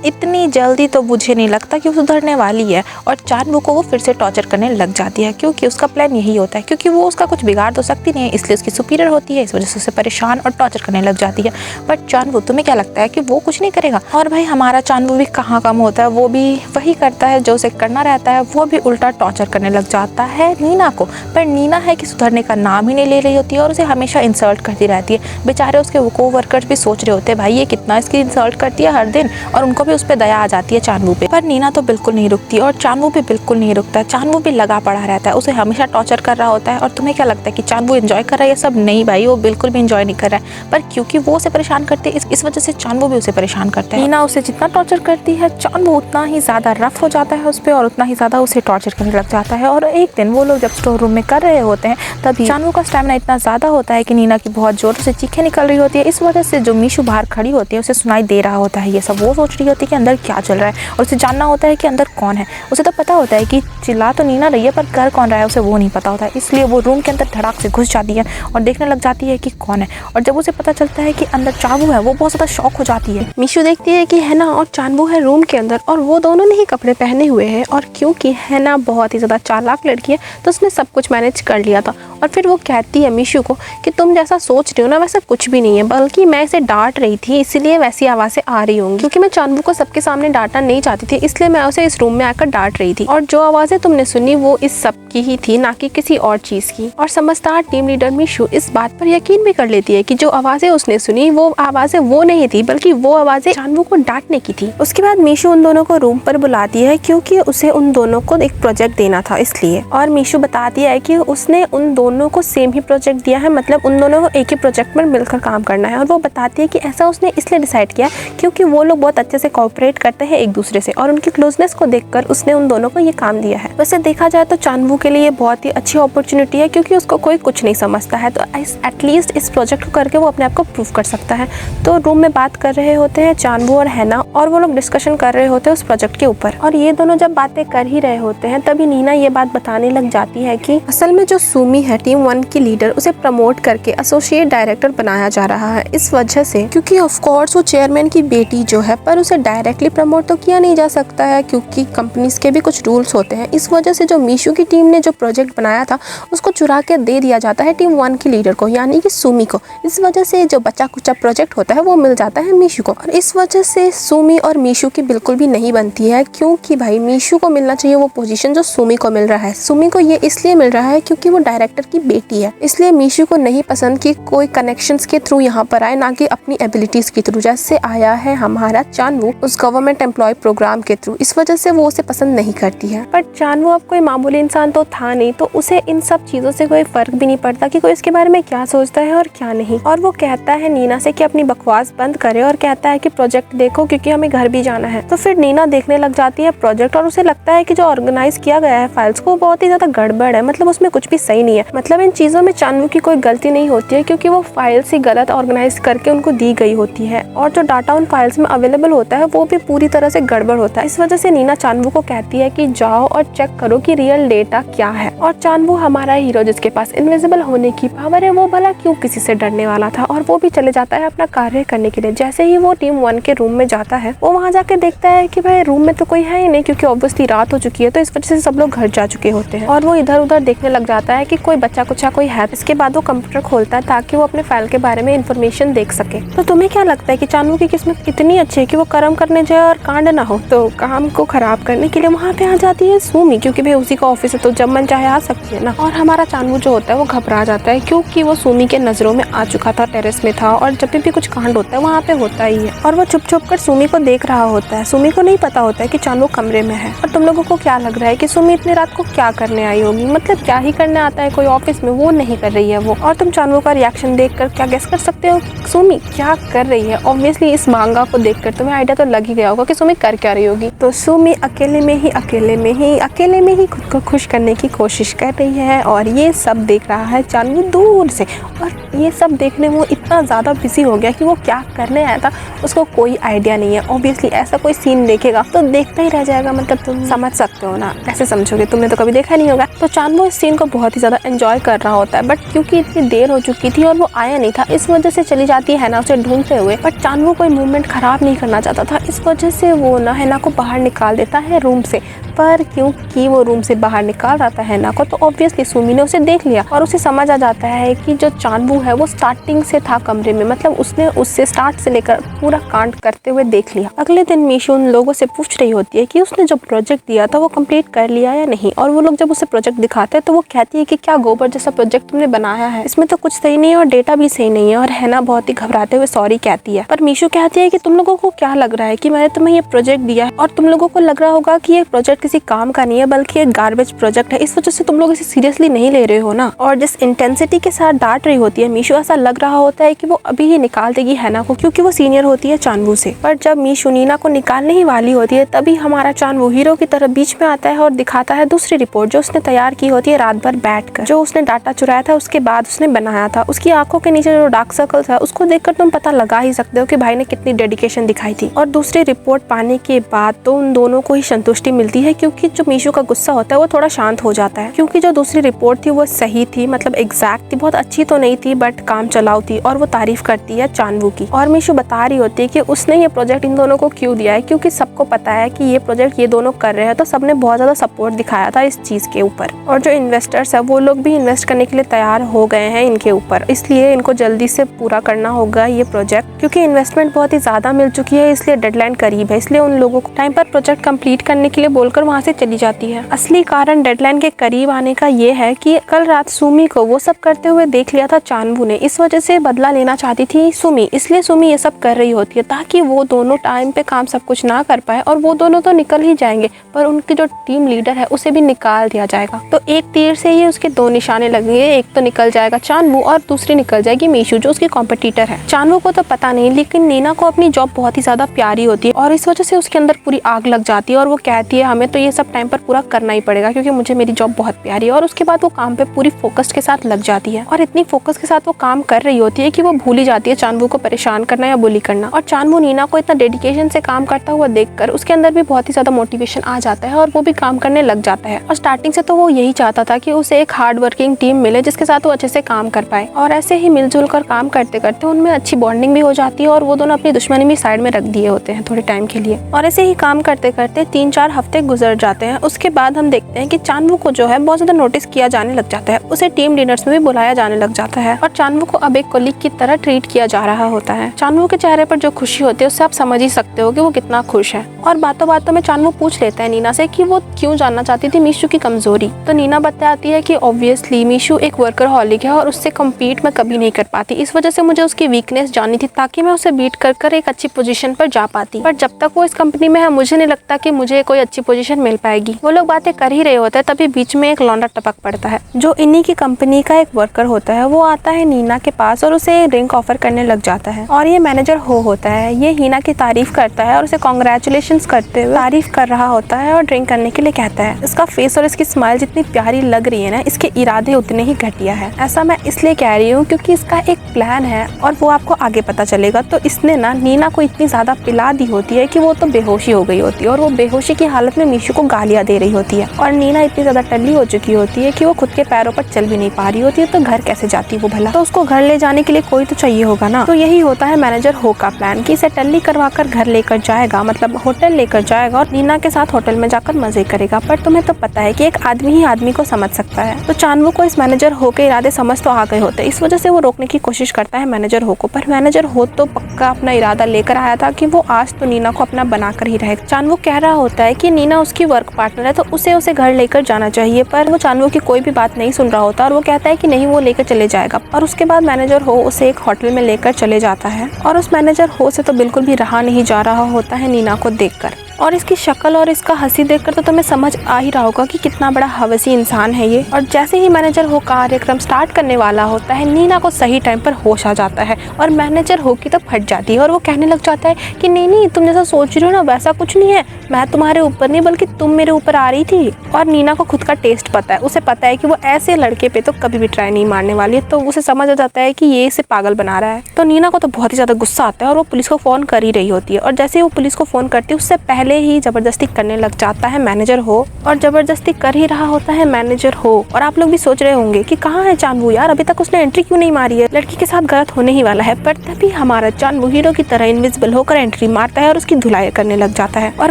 इतनी जल्दी तो मुझे नहीं लगता कि वो सुधरने वाली है। और चानवू को वो फिर से टॉर्चर करने लग जाती है, क्योंकि उसका प्लान यही होता है, क्योंकि वो उसका कुछ बिगाड़ तो सकती नहीं है, इसलिए उसकी सुपीरियर होती है, इस वजह से उसे परेशान और टॉर्चर करने लग जाती है। बट चानवू, तुम्हें क्या लगता है कि वो कुछ नहीं करेगा? और भाई हमारा चानवू भी कहाँ कम होता है, वो भी वही करता है जो उसे करना रहता है, वो भी उल्टा टॉर्चर करने लग जाता है नीना को। पर नीना है कि सुधरने का नाम ही नहीं ले रही होती है और उसे हमेशा इंसल्ट करती रहती है। बेचारे उसके को वर्कर्स भी सोच रहे होते हैं, भाई ये कितना इसकी इंसल्ट करती है हर दिन, और उनको भी उस पर दया आ जाती है चानवू पे। पर नीना तो बिल्कुल नहीं रुकती और चानवू भी बिल्कुल नहीं रुकता। चानवू भी लगा पड़ा रहता है, उसे हमेशा टॉर्चर कर रहा होता है। और तुम्हें क्या लगता है कि चानवू एंजॉय कर रहा है ये सब? नहीं भाई, वो बिल्कुल भी एंजॉय नहीं कर रहा है, पर क्योंकि वो उसे परेशान करती है इस वजह से चानवू भी उसे परेशान करता है। नीना उसे जितना टॉर्चर करती है चानवू उतना ही ज्यादा रफ हो जाता है उस पर और उतना ही ज्यादा उसे टॉर्चर करने लग जाता है। और एक दिन वो लोग जब स्टोर रूम में कर रहे होते हैं तभी चानवू का स्टैमिना इतना ज्यादा होता है कि नीना की बहुत जोर से चीखें निकल रही होती है। इस वजह से जो मीशू बाहर खड़ी होती है उसे सुनाई दे रहा होता है ये सब। वो सोच रही होती है कि अंदर क्या चल रहा है और उसे जानना होता है कि अंदर कौन है। उसे तो पता होता है कि चिल्ला तो नीना रही है, पर कर कौन रहा है उसे वो नहीं पता होता है। इसलिए वो रूम के अंदर धड़ाक से घुस जाती है और देखने लग जाती है कि कौन है। और जब उसे पता चलता है कि अंदर चानवू है वो बहुत ज़्यादा शॉक हो जाती है। मीशू देखती है कि हैना और चानवू है रूम के अंदर और वो दोनों ने ही कपड़े पहने हुए हैं। और क्योंकि हैना बहुत ही ज़्यादा चालाक लड़की है तो उसने सब कुछ मैनेज कर लिया था। और फिर वो कहती है मीशू को कि तुम जैसा सोच रही हो ना वैसा कुछ भी नहीं है, बल्कि मैं इसे डांट रही थी इसीलिए वैसी आवाज़ें आ रही होंगी, क्योंकि मैं चानवू को सबके सामने डांटना नहीं चाहती थी, इसलिए मैं उसे इस रूम में आकर डांट रही थी। और जो आवाज़ें तुमने सुनी वो इस सब की ही थी, ना कि किसी और चीज़ की। और समझदार टीम लीडर मीशू इस बात पर यकीन भी कर लेती है कि जो आवाज़ें उसने सुनी वो आवाज़ें वो नहीं थी, बल्कि वो आवाज़ें चानवू को डांटने की थी। उसके बाद मीशू उन दोनों को रूम पर बुलाती है क्योंकि उसे उन दोनों को एक प्रोजेक्ट देना था इसलिए। और मीशू बताती है कि उसने उन दोनों को सेम ही प्रोजेक्ट दिया है, मतलब उन दोनों को एक ही प्रोजेक्ट में मिलकर काम करना है। और वो बताती है कि ऐसा उसने इसलिए डिसाइड किया क्योंकि वो लोग बहुत अच्छे से कोऑपरेट करते हैं एक दूसरे से और उनकी क्लोजनेस को देखकर उसने उन दोनों को ये काम दिया है। वैसे देखा जाए तो चानवू के लिए बहुत ही अच्छी अपॉर्चुनिटी है क्योंकि उसको कोई कुछ नहीं समझता है, तो एटलीस्ट इस प्रोजेक्ट को करके वो अपने आप को प्रूव कर सकता है। तो रूम में बात कर रहे होते हैं चानवू और हैना और वो लोग डिस्कशन कर रहे होते हैं उस प्रोजेक्ट के ऊपर। और ये दोनों जब बातें कर ही रहे होते हैं तभी नीना ये बात बताने लग जाती है कि असल में जो सुमी है टीम 1 की लीडर, उसे प्रमोट करके एसोसिएट डायरेक्टर बनाया जा रहा है इस वजह से, क्योंकि ऑफ कोर्स वो चेयरमैन की बेटी जो है, पर उसे डायरेक्टली प्रमोट तो किया नहीं जा सकता है क्योंकि कंपनीज के भी कुछ रूल्स होते हैं। इस वजह से जो मीशू की टीम ने जो प्रोजेक्ट बनाया था उसको चुरा के दे दिया जाता है टीम 1 की लीडर को, यानी कि सुमी को। इस वजह से जो बचा कुचा प्रोजेक्ट होता है वो मिल जाता है मीशू को। और इस वजह से सुमी और मीशू की बिल्कुल भी नहीं बनती है, क्योंकि भाई मीशू को मिलना चाहिए वो पोजीशन जो सुमी को मिल रहा है। सुमी को ये इसलिए मिल रहा है क्योंकि वो डायरेक्टर की बेटी है, इसलिए मीशू को नहीं पसंद कि कोई कनेक्शंस के थ्रू यहाँ पर आए, ना कि अपनी एबिलिटीज के थ्रू, जैसे आया है हमारा चानवू उस गवर्नमेंट एम्प्लॉय प्रोग्राम के थ्रू। इस वजह से वो उसे पसंद नहीं करती है। पर चानवू अब कोई मामूली इंसान तो था नहीं, तो उसे इन सब चीजों से कोई फर्क भी नहीं पड़ता कि कोई इसके बारे में क्या सोचता है और क्या नहीं। और वो कहता है नीना से कि अपनी बकवास बंद करे और कहता है कि प्रोजेक्ट देखो क्योंकि हमें घर भी जाना है। तो फिर नीना देखने लग जाती है प्रोजेक्ट और उसे लगता है कि जो ऑर्गेनाइज किया गया है फाइल्स को बहुत ही ज्यादा गड़बड़ है, मतलब उसमें कुछ भी सही नहीं है। मतलब इन चीजों में चानवू की कोई गलती नहीं होती है क्योंकि वो फाइल्स ही गलत ऑर्गेनाइज करके उनको दी गई होती है और जो डाटा उन फाइल्स में अवेलेबल होता है वो भी पूरी तरह से गड़बड़ होता है। इस वजह से नीना चानवू को कहती है कि जाओ और चेक करो कि रियल डेटा क्या है। और चानवू हमारा हीरो जिसके पास इनविजिबल होने की पावर है, वो भला क्यों किसी से डरने वाला था, और वो भी चले जाता है अपना कार्य करने के लिए। जैसे ही वो टीम 1 के रूम में जाता है, वो वहाँ जाके देखता है कि भाई रूम में तो कोई है ही नहीं, क्योंकि ऑब्वियसली रात हो चुकी है, तो इस वजह से सब लोग घर जा चुके होते हैं। और वो इधर उधर देखने लग जाता है कि कोई बच्चा कुछ कोई है। इसके बाद वो कंप्यूटर खोलता है ताकि वो अपने फाइल के बारे में इंफॉर्मेशन देख सके। तो तुम्हें क्या लगता है कि चानवू की किस्मत इतनी अच्छी है कि वो कर्म करने जाए और कांड ना हो? तो काम को खराब करने के लिए वहाँ पे आ जाती है सुमी, क्योंकि भाई उसी का ऑफिस है तो जब मन चाहे आ सकती है ना। और हमारा चानवू जो होता है वो घबरा जाता है, क्योंकि वो सुमी के नजरों में आ चुका था, टेरेस में था, और जब भी कुछ कांड होता है वहाँ पे होता ही है। और वो चुप चुप कर सुमी को देख रहा होता है। सुमी को नहीं पता होता है कि चानवू कमरे में है। और तुम लोगों को क्या लग रहा है कि सुमी इतनी रात को क्या करने आई होगी? मतलब क्या ही करने आता है कोई ऑफिस में, वो नहीं कर रही है वो। और तुम चानवू का रिएक्शन देखकर क्या गेस कर सकते हो सुमी क्या कर रही है? ऑब्वियसली इस मांगा को देखकर तुम्हें आइडिया तो लग ही गया होगा कि सुमी कर क्या रही होगी। तो सुमी अकेले में ही खुद को खुश करने की कोशिश कर रही है, और ये सब देख रहा है चानवू दूर से। और ये सब देखने में वो इतना ज़्यादा बिजी हो गया कि वो क्या करने आया था उसको कोई आइडिया नहीं है। ऑब्वियसली ऐसा कोई सीन देखेगा तो देखता ही रह जाएगा, मतलब तुम समझ सकते हो ना, ऐसे समझोगे, तुमने तो कभी देखा नहीं होगा। तो चानवू इस सीन को बहुत ही ज़्यादा एंजॉय कर रहा होता है, बट क्योंकि इतनी देर हो चुकी थी और वो आया नहीं था, इस वजह से चली जाती है ना उसे ढूंढते हुए। बट चानवू कोई मूवमेंट खराब नहीं करना चाहता था, इस वजह से वो ना हैना को बाहर निकाल देता है रूम से। पर क्योंकि वो रूम से बाहर निकाल रहा था हैना को, तो ऑब्वियसली सुमी ने उसे देख लिया और उसे समझ आ जाता है कि जो चानवू है वो स्टार्टिंग से था कमरे में, मतलब उसने उससे स्टार्ट से लेकर पूरा कांड करते हुए देख लिया। अगले दिन मीशू उन लोगों से पूछ रही होती है कि उसने जो प्रोजेक्ट दिया था वो कंप्लीट कर लिया या नहीं। और वो लोग जब उसे प्रोजेक्ट दिखाते हैं तो वो कहती है कि क्या गोबर जैसा प्रोजेक्ट तुमने बनाया है, इसमें तो कुछ सही नहीं है और डेटा भी सही नहीं है। और हैना बहुत ही घबराते हुए सॉरी कहती है। पर मीशू कहती है कि तुम लोगों को क्या लग रहा है कि मैंने तुम्हें ये प्रोजेक्ट दिया है और तुम लोगों को लग रहा होगा कि ये प्रोजेक्ट किसी काम का नहीं है बल्कि एक गार्बेज प्रोजेक्ट है, इस वजह से तुम लोग इसे सीरियसली नहीं ले रहे हो ना। और जिस इंटेंसिटी के साथ डांट रही होती है मीशू, ऐसा लग रहा होता है कि वो अभी ही निकाल देगी हैना को, क्योंकि वो सीनियर होती है चानवू से। पर जब मीशू नीना को निकालने ही वाली होती है तभी हमारा चानवू हीरो की तरफ बीच में आता है और दिखाता है दूसरी रिपोर्ट जो उसने तैयार की होती है रात भर बैठकर। जो उसने डाटा चुराया था उसके बाद उसने बनाया था। उसकी आंखों के नीचे जो डार्क सर्कल था उसको देखकर तुम पता लगा ही सकते हो कि भाई ने कितनी डेडिकेशन दिखाई थी। और दूसरी रिपोर्ट पाने के बाद तो उन दोनों को ही संतुष्टि मिलती है, क्योंकि जो मीशू का गुस्सा होता है वो थोड़ा शांत हो जाता है, क्योंकि जो दूसरी रिपोर्ट थी वो सही थी, मतलब एग्जैक्ट थी, बहुत अच्छी तो नहीं थी बट काम चलाऊ थी। और वो तारीफ करती है चानवू की। और मीशू बता रही होती है कि उसने ये प्रोजेक्ट इन दोनों को क्यों दिया है, क्योंकि सबको पता है कि ये प्रोजेक्ट ये दोनों कर रहे हैं, तो सबने बहुत ज्यादा सपोर्ट दिखाया था इस चीज के ऊपर। और जो इन्वेस्टर्स है वो लोग भी इन्वेस्ट करने के लिए तैयार हो गए हैं इनके ऊपर, इसलिए इनको जल्दी से पूरा करना होगा ये प्रोजेक्ट, क्योंकि इन्वेस्टमेंट बहुत ही ज्यादा मिल चुकी है, इसलिए डेडलाइन करीब है। इसलिए उन लोगों को टाइम पर प्रोजेक्ट कंप्लीट करने के लिए बोलकर वहाँ से चली जाती है। असली कारण डेडलाइन के करीब आने का ये है कि कल रात सुमी को वो सब करते हुए देख लिया था चानवू ने, इस वजह से बदला लेना चाहती थी सुमी, इसलिए सुमी ये सब कर रही होती है ताकि वो दोनों टाइम पे काम सब कुछ ना कर पाए। और वो दोनों तो निकल ही जाएंगे पर उनकी जो टीम लीडर है उसे भी निकाल दिया जाएगा। तो एक तीर से ही उसके दो निशाने लगेंगे, एक तो निकल जाएगा चानवू और दूसरी निकल जाएगी मीशू जो उसकी कॉम्पिटिटर है। चानवू को तो पता नहीं, लेकिन नीना को अपनी जॉब बहुत ही ज्यादा प्यारी होती है और इस वजह से उसके अंदर पूरी आग लग जाती है और वो कहती है हमें तो ये सब टाइम पर पूरा करना ही पड़ेगा क्योंकि मुझे मेरी जॉब बहुत प्यारी है। और उसके बाद वो काम पे पूरी फोकस के साथ लग जाती है और इतनी फोकस के साथ वो काम कर रही होती है कि वो भूल ही जाती है चानवू को परेशान करना या बुली करना। और चानवू नीना को इतना डेडिकेशन से काम करता हुआ देखकर उसके अंदर भी बहुत ही ज्यादा मोटिवेशन आ जाता है और वो भी काम करने लग जाता है। और स्टार्टिंग से तो वो यही चाहता था कि उसे एक हार्ड वर्किंग टीम मिले जिसके साथ वो अच्छे से काम कर पाए। और ऐसे ही मिलजुल कर काम करते करते उनमें अच्छी बॉन्डिंग भी हो जाती है और वो दोनों अपनी दुश्मनी भी साइड में रख दिए होते हैं थोड़े टाइम के लिए। और ऐसे ही काम करते करते 3-4 हफ्ते गुजर जाते हैं। उसके बाद हम देखते हैं कि चानवू को जो है बहुत ज्यादा नोटिस किया जाने लग जाता है, उसे टीम डिनर्स में भी बुलाया जाने लग जाता है और चानवू को अब एक कोलीग की तरह ट्रीट किया जा रहा होता है। चानवू के चेहरे पर जो खुशी होती है उससे आप समझ ही सकते हो कि वो कितना खुश है। और बातों बातों में चानवू पूछ लेता है नीना से कि वो क्यों जानना चाहती थी मीशू की कमजोरी। तो नीना बताती है कि ऑब्वियसली मीशू एक वर्करहॉलिक है और उससे कम्पीट मैं कभी नहीं कर पाती, इस वजह से मुझे उसकी वीकनेस जाननी थी ताकि मैं उसे बीट कर एक अच्छी पोजीशन पर जा पाती। पर जब तक वो इस कंपनी में है मुझे नहीं लगता कि मुझे कोई अच्छी पोजीशन पोजीशन मिल पाएगी। वो लोग बातें कर ही रहे होते हैं तभी बीच में एक लौंडा टपक पड़ता है जो इन्हीं की कंपनी का एक वर्कर होता है। वो आता है नीना के पास और उसे ड्रिंक ऑफर करने लग जाता है और ये मैनेजर हो होता है। ये हीना की तारीफ करता है और उसे कॉन्ग्रेचुलेशंस करते हुए तारीफ कर रहा होता है और ड्रिंक करने के लिए कहता है। इसका फेस और इसकी स्माइल जितनी प्यारी लग रही है ना, इसके इरादे उतने ही घटिया है। ऐसा मैं इसलिए कह रही हूँ क्योंकि इसका एक प्लान है और वो आपको आगे पता चलेगा। तो इसने ना नीना को इतनी ज्यादा पिला दी होती है कि वो तो बेहोशी हो गई होती है और वो बेहोशी की हालत में मीशू को गालियां दे रही होती है और नीना इतनी ज्यादा टल्ली हो चुकी होती है कि वो खुद के पैरों पर चल भी नहीं पा रही होती है। तो घर कैसे जाती वो भला? तो उसको घर ले जाने के लिए कोई तो चाहिए होगा ना। तो यही होता है मैनेजर हो का प्लान कि इसे टल्ली करवा कर घर लेकर जाएगा, मतलब होटल लेकर जाएगा और नीना के साथ होटल में जाकर मजे करेगा। पर तुम्हें तो पता है कि एक आदमी ही आदमी को समझ सकता है। तो चानवू को इस मैनेजर हो के इरादे समझ तो आ गए होते, इस वजह से वो रोकने की कोशिश करता है मैनेजर हो को। पर मैनेजर हो तो पक्का अपना इरादा लेकर आया था कि वो आज तो नीना को अपना बनाकर ही रहेगा। चानवू कह रहा होता है कि नीना उसकी वर्क पार्टनर है तो उसे घर लेकर जाना चाहिए, पर वो चानवू की कोई भी बात नहीं सुन रहा होता और वो कहता है कि नहीं, वो लेकर चले जाएगा। और उसके बाद मैनेजर हो उसे एक होटल में लेकर चले जाता है और उस मैनेजर हो से तो बिल्कुल भी रहा नहीं जा रहा होता है नीना को देखकर। और इसकी शक्ल और इसका हंसी देखकर तो तुम्हें समझ आ ही रहा होगा कि कितना बड़ा हवसी इंसान है ये। और जैसे ही मैनेजर हो कार्यक्रम स्टार्ट करने वाला होता है, नीना को सही टाइम पर होश आ जाता है और मैनेजर हो की तो फट जाती है और वो कहने लग जाता है कि नहीं, तुम जैसा सोच रही हो ना वैसा कुछ नहीं है, मैं तुम्हारे ऊपर नहीं बल्कि तुम मेरे ऊपर आ रही थी। और नीना को खुद का टेस्ट पता है, उसे पता है कि वो ऐसे लड़के पे तो कभी भी ट्राई नहीं मारने वाली है। तो उसे समझ आ जाता है कि ये इसे पागल बना रहा है। तो नीना को तो बहुत ही ज्यादा गुस्सा आता है और वो पुलिस को फोन कर ही रही होती है। और जैसे ही वो पुलिस को फोन करती है उससे पहले ही जबरदस्ती करने लग जाता है मैनेजर हो और जबरदस्ती कर ही रहा होता है मैनेजर हो। और आप लोग भी सोच रहे होंगे कि कहाँ है चानवू यार, अभी तक उसने एंट्री क्यों नहीं मारी है, लड़की के साथ गलत होने ही वाला है। पर तभी हमारा चानवू हीरो की तरह इनविजिबल होकर एंट्री मारता है और उसकी धुलाई करने लग जाता है। और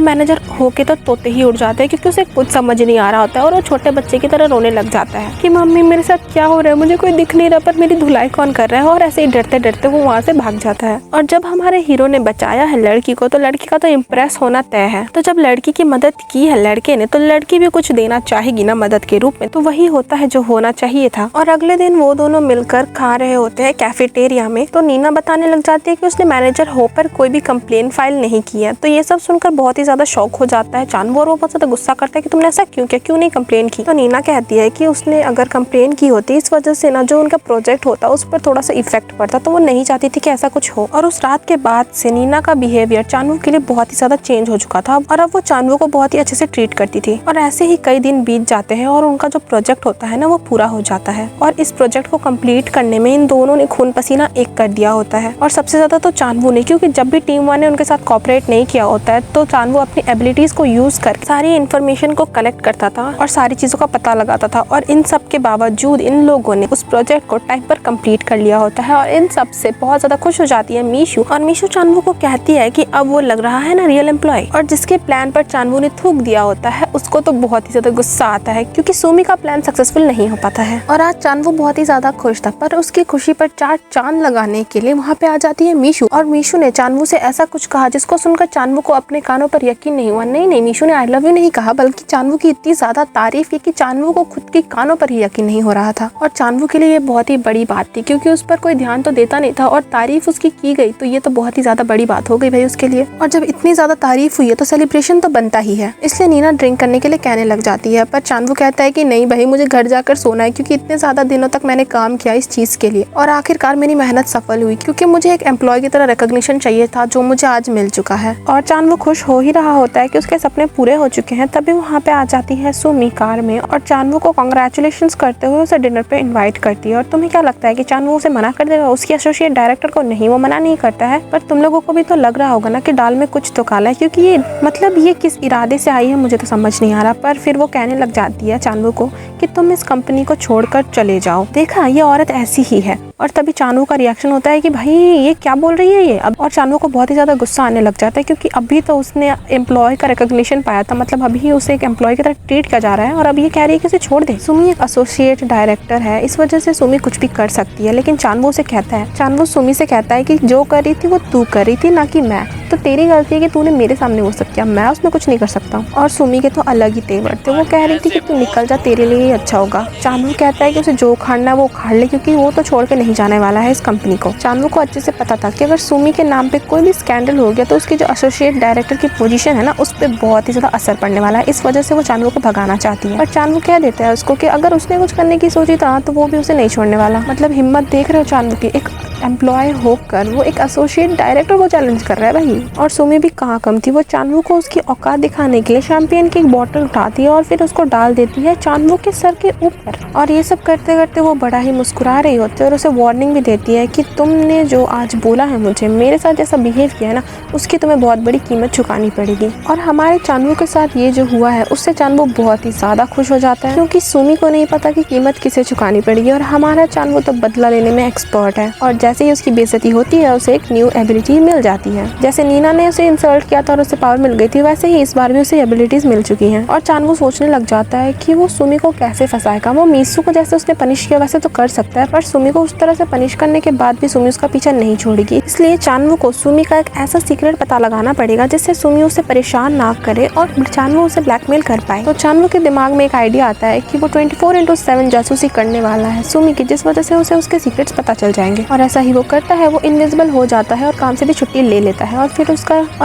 मैनेजर हो के तो तोते ही उड़ जाते हैं क्योंकि उसे कुछ समझ नहीं आ रहा होता है और वो छोटे बच्चे की तरह रोने लग जाता है कि मम्मी मेरे साथ क्या हो रहा है, मुझे कोई दिख नहीं रहा पर मेरी धुलाई कौन कर रहा है। और ऐसे ही डरते डरते वो वहाँ से भाग जाता है। और जब हमारे हीरो ने बचाया है लड़की को तो लड़की का तो इम्प्रेस होना तय है। तो जब लड़की की मदद की है लड़के ने तो लड़की भी कुछ देना चाहेगी ना मदद के रूप में। तो वही होता है जो होना चाहिए था। और अगले दिन वो दोनों मिलकर खा रहे होते हैं कैफेटेरिया में। तो नीना बताने लग जाती है कि उसने मैनेजर हो पर कोई भी कंप्लेन फाइल नहीं की है। तो ये सब सुनकर बहुत ही ज्यादा शौक हो जाता है चानवू और वो बहुत ज्यादा गुस्सा करता है कि तुमने ऐसा क्यों किया, क्यों नहीं कंप्लेन की। तो नीना कहती है कि उसने अगर कंप्लेन की होती इस वजह से ना जो उनका प्रोजेक्ट होता उस पर थोड़ा सा इफेक्ट पड़ता, तो वो नहीं चाहती थी कि ऐसा कुछ हो। और उस रात के बाद से नीना का बिहेवियर चानवू के लिए बहुत ही ज्यादा चेंज हो चुका था और अब वो चानवू को बहुत ही अच्छे से ट्रीट करती थी। और ऐसे ही कई दिन बीत जाते हैं और उनका जो प्रोजेक्ट होता है ना वो पूरा हो जाता है। और इस प्रोजेक्ट को कंप्लीट करने में इन दोनों ने खून पसीना एक कर दिया होता है और सबसे ज्यादा तो चानवू ने, क्योंकि जब भी टीम वन ने उनके साथ कोऑपरेट नहीं किया होता है तो चानवू अपनी एबिलिटीज को यूज करके सारी इन्फॉर्मेशन को कलेक्ट करता था और सारी चीजों का पता लगाता था। और इन सब के बावजूद इन लोगों ने उस प्रोजेक्ट को टाइम पर कंप्लीट कर लिया होता है। और इन सब से बहुत ज्यादा खुश हो जाती है मीशू और मीशू चानवू को कहती है कि अब वो लग रहा है ना रियल एम्प्लॉय। और जिसके प्लान पर चानवू ने थूक दिया होता है उसको तो बहुत ही ज्यादा गुस्सा आता है क्योंकि सुमी का प्लान सक्सेसफुल नहीं हो पाता है। और आज चानवू बहुत ही ज्यादा खुश था पर उसकी खुशी पर चार चांद लगाने के लिए वहाँ पे आ जाती है मीशू। और मीशू ने चानवू से ऐसा कुछ कहा जिसको सुनकर चानवू को अपने कानों पर यकीन नहीं हुआ। नहीं, मीशू ने आई लव यू नहीं कहा बल्कि चानवू की इतनी ज्यादा तारीफ की कि चानवू को खुद के कानों पर ही यकीन नहीं हो रहा था। और चानवू के लिए ये बहुत ही बड़ी बात थी क्योंकि उस पर कोई ध्यान तो देता नहीं था और तारीफ उसकी की गई तो ये तो बहुत ही ज्यादा बड़ी बात हो गई भाई उसके लिए। और जब इतनी ज्यादा तारीफ हुई है तो सेलिब्रेशन तो बनता ही है, इसलिए नीना ड्रिंक करने के लिए कहने लग जाती है। पर चानवू कहता है कि नहीं भाई, मुझे घर जाकर सोना है क्योंकि इतने ज्यादा दिनों तक मैंने काम किया इस चीज के लिए और आखिरकार मेरी मेहनत सफल हुई क्योंकि मुझे एक एम्प्लॉय की तरह रिकॉग्निशन चाहिए था जो मुझे आज मिल चुका है। और चानवू खुश हो ही रहा होता है कि उसके सपने पूरे हो चुके हैं। तभी वहाँ पे आ जाती है सुमी कार में और चानवू को कांग्रेचुलेशंस करते हुए उसे डिनर पे इनवाइट करती है। और तुम्हें क्या लगता है कि चानवू उसे मना कर देगा? उसकी एसोसिएट डायरेक्टर को नहीं, वो मना नहीं करता है। पर तुम लोगों को भी तो लग रहा होगा ना कि दाल में कुछ तो काला है क्योंकि ये मतलब ये किस इरादे से आई है मुझे तो समझ नहीं आ रहा। पर फिर वो कहने लग जाती है चानवू को कि तुम इस कंपनी को छोड़कर चले जाओ, देखा ये औरत ऐसी ही है। और तभी चानवू का रिएक्शन होता है कि भाई ये क्या बोल रही है ये अब। और चानवू को बहुत ही ज्यादा गुस्सा आने लग जाता है क्योंकि अभी तो उसने एम्प्लॉय का रिकॉग्निशन पाया था, मतलब अभी ही उसे एक एम्प्लॉय की तरह ट्रीट किया जा रहा है और अब ये कह रही है कि उसे छोड़ दे। सुमी एक एसोसिएट डायरेक्टर है, इस वजह से सुमी कुछ भी कर सकती है। लेकिन चानवू से कहता है, चानवू सुमी से कहता है कि जो कर रही थी वो तू कर रही थी ना कि मैं, तो तेरी गलती है कि तूने मेरे सामने वो सब किया, मैं उसमें कुछ नहीं कर सकता। और सुमी के तो अलग ही तेवर थे, वो कह रही थी कि तू निकल जा, तेरे लिए ही अच्छा होगा। चानवू कहता है कि उसे जो उखाड़ना है वो उखाड़ ले क्योंकि वो तो छोड़ के नहीं जाने वाला है इस कंपनी को। चानवू को अच्छे से पता था कि अगर सुमी के नाम पे कोई भी स्कैंडल हो गया तो उसकी जो एसोसिएट डायरेक्टर की पोजीशन है ना, उस पर बहुत ही ज्यादा असर पड़ने वाला है। इस वजह से वो चानवू को भगाना चाहती है। पर चानवू कह देता है उसको कि अगर उसने कुछ करने की सोची था तो वो भी उसे नहीं छोड़ने वाला। मतलब हिम्मत देख रहे हो चानवू की, एक एम्प्लॉय होकर वो एक एसोसिएट डायरेक्टर को चैलेंज कर रहा है भाई। और सुमी भी कहाँ कम थी, वो चानवू को उसकी औकात दिखाने के लिए शैंपेन की एक बोतल उठाती है और फिर उसको डाल देती है चानवू के सर के ऊपर। और ये सब करते करते वो बड़ा ही मुस्कुरा रही होती है और उसे वार्निंग भी देती है कि तुमने जो आज बोला है मुझे, मेरे साथ जैसा बिहेव किया है ना, उसकी तुम्हें बहुत बड़ी कीमत चुकानी पड़ेगी। और हमारे चानवू के साथ ये जो हुआ है उससे चानवू बहुत ही ज्यादा खुश हो जाता है, क्योंकि सुमी को नहीं पता कि कीमत किसे चुकानी पड़ेगी और हमारा चानवू तो बदला लेने में एक्सपर्ट है। और जैसे ही उसकी बेइज्जती होती है उसे एक न्यू एबिलिटी मिल जाती है। जैसे नीना ने उसे इंसल्ट किया था और उसे पावर मिल गई थी, वैसे ही इस बार भी उसे एबिलिटीज मिल चुकी हैं। और चानवू सोचने लग जाता है कि वो सुमी को कैसे फंसाएगा। वो मीसू को जैसे उसने पनिश किया वैसे तो कर सकता है, पर सुमी को उस तरह से पनिश करने के बाद भी सुमी उसका पीछा नहीं छोड़ेगी। इसलिए चानवू को सुमी का एक ऐसा सीक्रेट पता लगाना पड़ेगा जिससे सुमी उसे परेशान ना करे और चानवू उसे ब्लैकमेल कर पाए। तो चानवू के दिमाग में एक आइडिया आता है कि वो 24/7 जासूसी करने वाला है सुमी की, जिस वजह से उसे उसके सीक्रेट्स पता चल जाएंगे। और ऐसा ही वो करता है, वो इनविजिबल हो जाता है और काम से भी छुट्टी ले लेता है और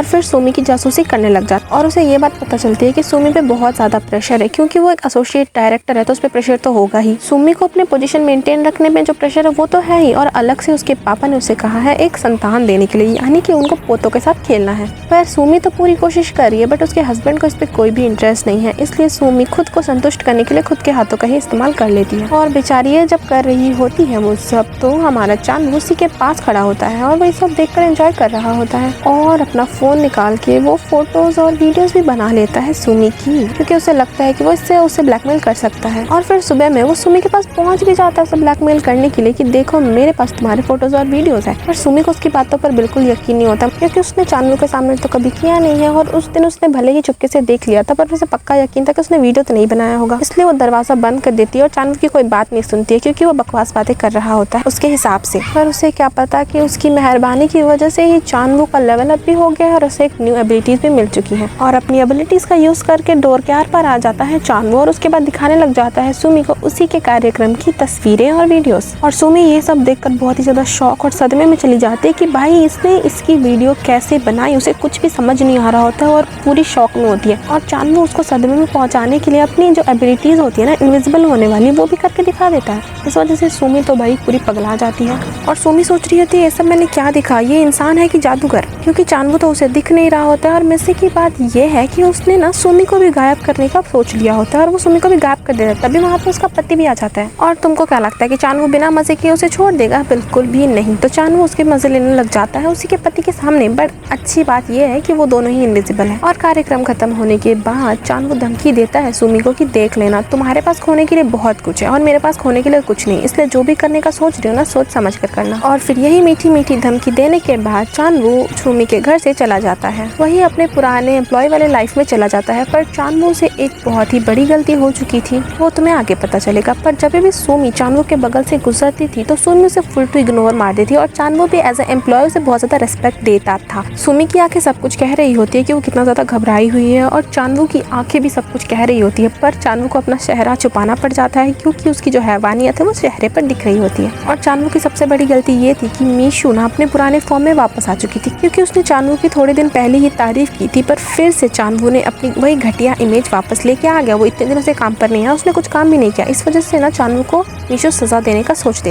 फिर सुमी की जासूसी करने लग जाता है। और उसे ये बात पता चलती है कि सुमी पे बहुत ज्यादा प्रेशर है, क्योंकि वो एक एसोसिएट डायरेक्टर है तो उस पर प्रेशर तो होगा ही। सुमी को अपने पोजीशन मेंटेन रखने में जो प्रेशर है वो तो है ही, और अलग से उसके पापा ने उसे कहा है एक संतान देने के लिए, यानी कि उनको पोतों के साथ खेलना है। पर सुमी तो पूरी कोशिश कर रही है, बट उसके हस्बैंड को इस पे कोई भी इंटरेस्ट नहीं है, इसलिए सुमी खुद को संतुष्ट करने के लिए खुद के हाथों का ही इस्तेमाल कर लेती है। और बेचारी ये जब कर रही होती है वो सब, तो हमारा चांद उसी के पास खड़ा होता है और वही सब देखकर एंजॉय कर रहा होता है और अपना फोन निकाल के वो फोटोज और वीडियोस भी बना लेता है सुमी की, क्योंकि उसे लगता है कि वो इससे उसे ब्लैकमेल कर सकता है। और फिर सुबह में वो सुमी के पास पहुंच भी जाता है उसे ब्लैकमेल करने के लिए कि देखो मेरे पास तुम्हारे फोटोज और वीडियोस है। पर सुमी को उसकी बातों पर बिल्कुल यकीन नहीं होता, क्योंकि उसने चांदू के सामने तो कभी किया नहीं है और उस दिन उसने भले ही चुपके से देख लिया था, पर उसे पक्का यकीन था कि उसने वीडियो तो नहीं बनाया होगा। इसलिए वो दरवाजा बंद कर देती है और चांदू की कोई बात नहीं सुनती है, क्योंकि वो बकवास बातें कर रहा होता है उसके हिसाब से। पर उसे क्या पता कि उसकी मेहरबानी की वजह से ही चांदू का लेवल अप भी हो गया है और उसे एक न्यू एबिलिटीज भी मिल चुकी है। और अपनी एबिलिटीज का यूज करके डोर के आर पार आ जाता है चांदू और उसके बाद दिखाने लग जाता है सुमी को उसी के कार्यक्रम की तस्वीरें और वीडियोस। और सुमी ये सब देखकर बहुत ही ज्यादा शॉक और सदमे में चली जाती है कि भाई इसने इसकी वीडियो कैसे बनाई, उसे कुछ भी समझ नहीं आ रहा होता है और पूरी शॉक में होती है। और चांदू उसको सदमे में पहुंचाने के लिए अपनी जो एबिलिटीज होती है ना इनविजिबल होने वाली, वो भी करके दिखा देता है। इस वजह से सुमी तो भाई पूरी पगला जाती है और सुमी सोच रही होती है ये सब मैंने क्या दिखा, ये इंसान है कि जादूगर, क्योंकि चांदू तो उसे दिख नहीं रहा होता है। और मजे की बात ये है कि उसने ना सुमी को भी गायब करने का सोच लिया होता है और वो सुमी को भी गायब कर देता है। तभी वहाँ पे उसका पति भी आ जाता है। और तुमको क्या लगता है कि चांदू बिना मजे के उसे छोड़ देगा? बिल्कुल भी नहीं। तो चांदू उसके मजे लेने लग जाता है उसी के पति के सामने। बट अच्छी बात यह है कि वो दोनों ही इनविजिबल है। और कार्यक्रम खत्म होने के बाद चांदू धमकी देता है सुमी को कि देख लेना, तुम्हारे पास खोने के लिए बहुत कुछ है और मेरे पास खोने के लिए कुछ नहीं, इसलिए जो भी करने का सोच रही हो ना सोच समझ कर करना। और फिर यही मीठी मीठी धमकी देने के बाद चांदू सुमी के घर से चला जाता है, वही अपने पुराने एम्प्लॉय वाले लाइफ में चला जाता है। पर चांदू से एक बहुत ही बड़ी गलती हो चुकी थी, वो तुम्हें आगे पता चलेगा। पर जब भी सुमी चांदू के बगल से गुजरती थी तो सुमी उसे फुल टू इग्नोर मार देती और चांदू भी एज ए एम्प्लॉय उसे बहुत ज्यादा रेस्पेक्ट देता था। सुमी की आंखें सब कुछ कह रही होती है कि वो कितना ज्यादा घबराई हुई है और चांदू की आंखें भी सब कुछ कह रही होती है, पर चांदू को अपना चेहरा छुपाना पड़ जाता है क्योंकि उसकी जो हैवानियत है वो चेहरे पर दिख रही होती है। और चांदू की सबसे बड़ी गलती ये थी कि मीशू ना अपने पुराने फॉर्म में वापस आ चुकी थी, क्योंकि उसने चांदू की थोड़े दिन पहले ही तारीफ की थी, पर फिर से चांदू ने अपनी वही घटिया इमेज वापस लेके आ गया। वो इतने दिनों से काम पर नहीं है, उसने कुछ काम भी नहीं किया। इस वजह से ना चांदू को मीशू सजा देने का सोच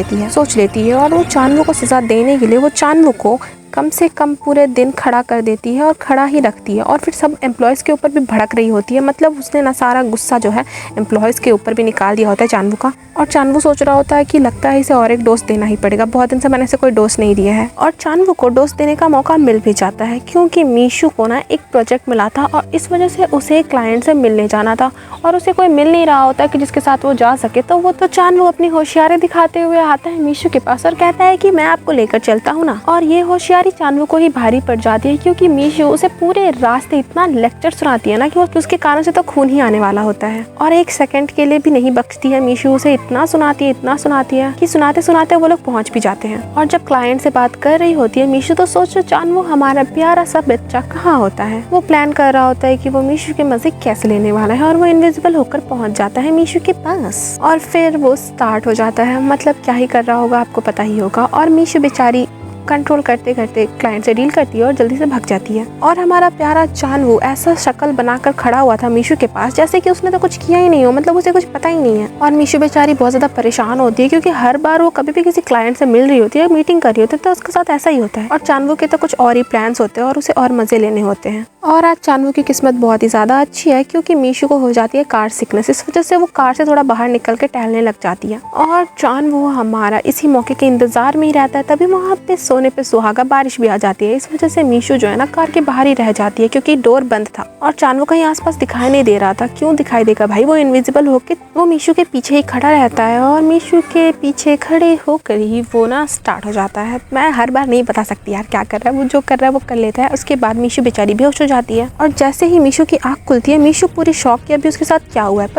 लेती है और वो चांदू को सजा देने के लिए वो चांदू को कम से कम पूरे दिन खड़ा कर देती है और खड़ा ही रखती है। और फिर सब एम्प्लॉयज़ के ऊपर भी भड़क रही होती है, मतलब उसने ना सारा गुस्सा जो है एम्प्लॉयज़ के ऊपर भी निकाल दिया होता है चांदू का। और चांदू सोच रहा होता है कि लगता है इसे और एक डोज देना ही पड़ेगा, बहुत दिन से मैंने इसे कोई डोज नहीं दिया है। और चांदू को डोज देने का मौका मिल भी जाता है, क्योंकि मीशू को ना एक प्रोजेक्ट मिला था और इस वजह से उसे एक क्लाइंट से मिलने जाना था और उसे कोई मिल नहीं रहा होता कि जिसके साथ वो जा सके। तो वो तो चांदू अपनी होशियारी दिखाते हुए आता है मीशू के पास और कहता है कि मैं आपको लेकर चलता हूँ ना। और ये होशियारी बेचारी चानवू को ही भारी पड़ जाती है, क्योंकि मीशू उसे पूरे रास्ते इतना लेक्चर सुनाती है ना कि उसके कानों से तो खून ही आने वाला होता है। और एक सेकंड के लिए भी नहीं बख्शती है। मीशू उसे इतना सुनाती है कि सुनाते सुनाते वो लोग पहुंच भी जाते हैं। और जब क्लाइंट से बात कर रही होती है मीशू, तो सोचो चानवू हमारा प्यारा सा बच्चा कहाँ होता है। वो प्लान कर रहा होता है कि वो मीशू के मजे कैसे लेने वाला है, और वो इनविजिबल होकर पहुंच जाता है मीशू के पास। और फिर वो स्टार्ट हो जाता है, मतलब क्या ही कर रहा होगा आपको पता ही होगा। और मीशू बेचारी कंट्रोल करते करते क्लाइंट से डील करती है और जल्दी से भाग जाती है। और हमारा प्यारा चानवू ऐसा शक्ल बनाकर खड़ा हुआ था मीशू के पास जैसे कि उसने तो कुछ किया ही नहीं हो, मतलब उसे कुछ पता ही नहीं है। और मीशू बेचारी बहुत ज्यादा परेशान होती है, क्योंकि हर बार वो कभी भी किसी क्लाइंट से मिल रही होती है, मीटिंग कर रही होती है, तो उसके साथ ऐसा ही होता है। और चानवू के तो कुछ और ही प्लान्स होते हैं और उसे और मजे लेने होते हैं। और आज चानवू की किस्मत बहुत ही ज्यादा अच्छी है, क्योंकि मीशू को हो जाती है कार सिकनेस। इस वजह से वो कार से थोड़ा बाहर निकल के टहलने लग जाती है। और चानवू हमारा इसी मौके के इंतजार में ही रहता है। तभी वहाँ पे सोने पे सुहागा, बारिश भी आ जाती है। इस वजह से मीशू जो है ना कार के बाहर ही रह जाती है, क्योंकि डोर बंद था और चानवू कहीं आसपास दिखाई नहीं दे रहा था। क्यों दिखाई देगा भाई, वो इनविजिबल होके वो मीशू के पीछे ही खड़ा रहता है। और मीशू के पीछे खड़े होकर ही वो ना स्टार्ट हो जाता है। मैं हर बार नहीं बता सकती यार क्या कर रहा है, वो जो कर रहा है वो कर लेता है। उसके बाद मीशू बेचारी बेहोश हो जाती है। और जैसे ही मीशू की आंख खुलती है, मीशू पूरी शॉक कि अभी उसके साथ क्या हुआ है,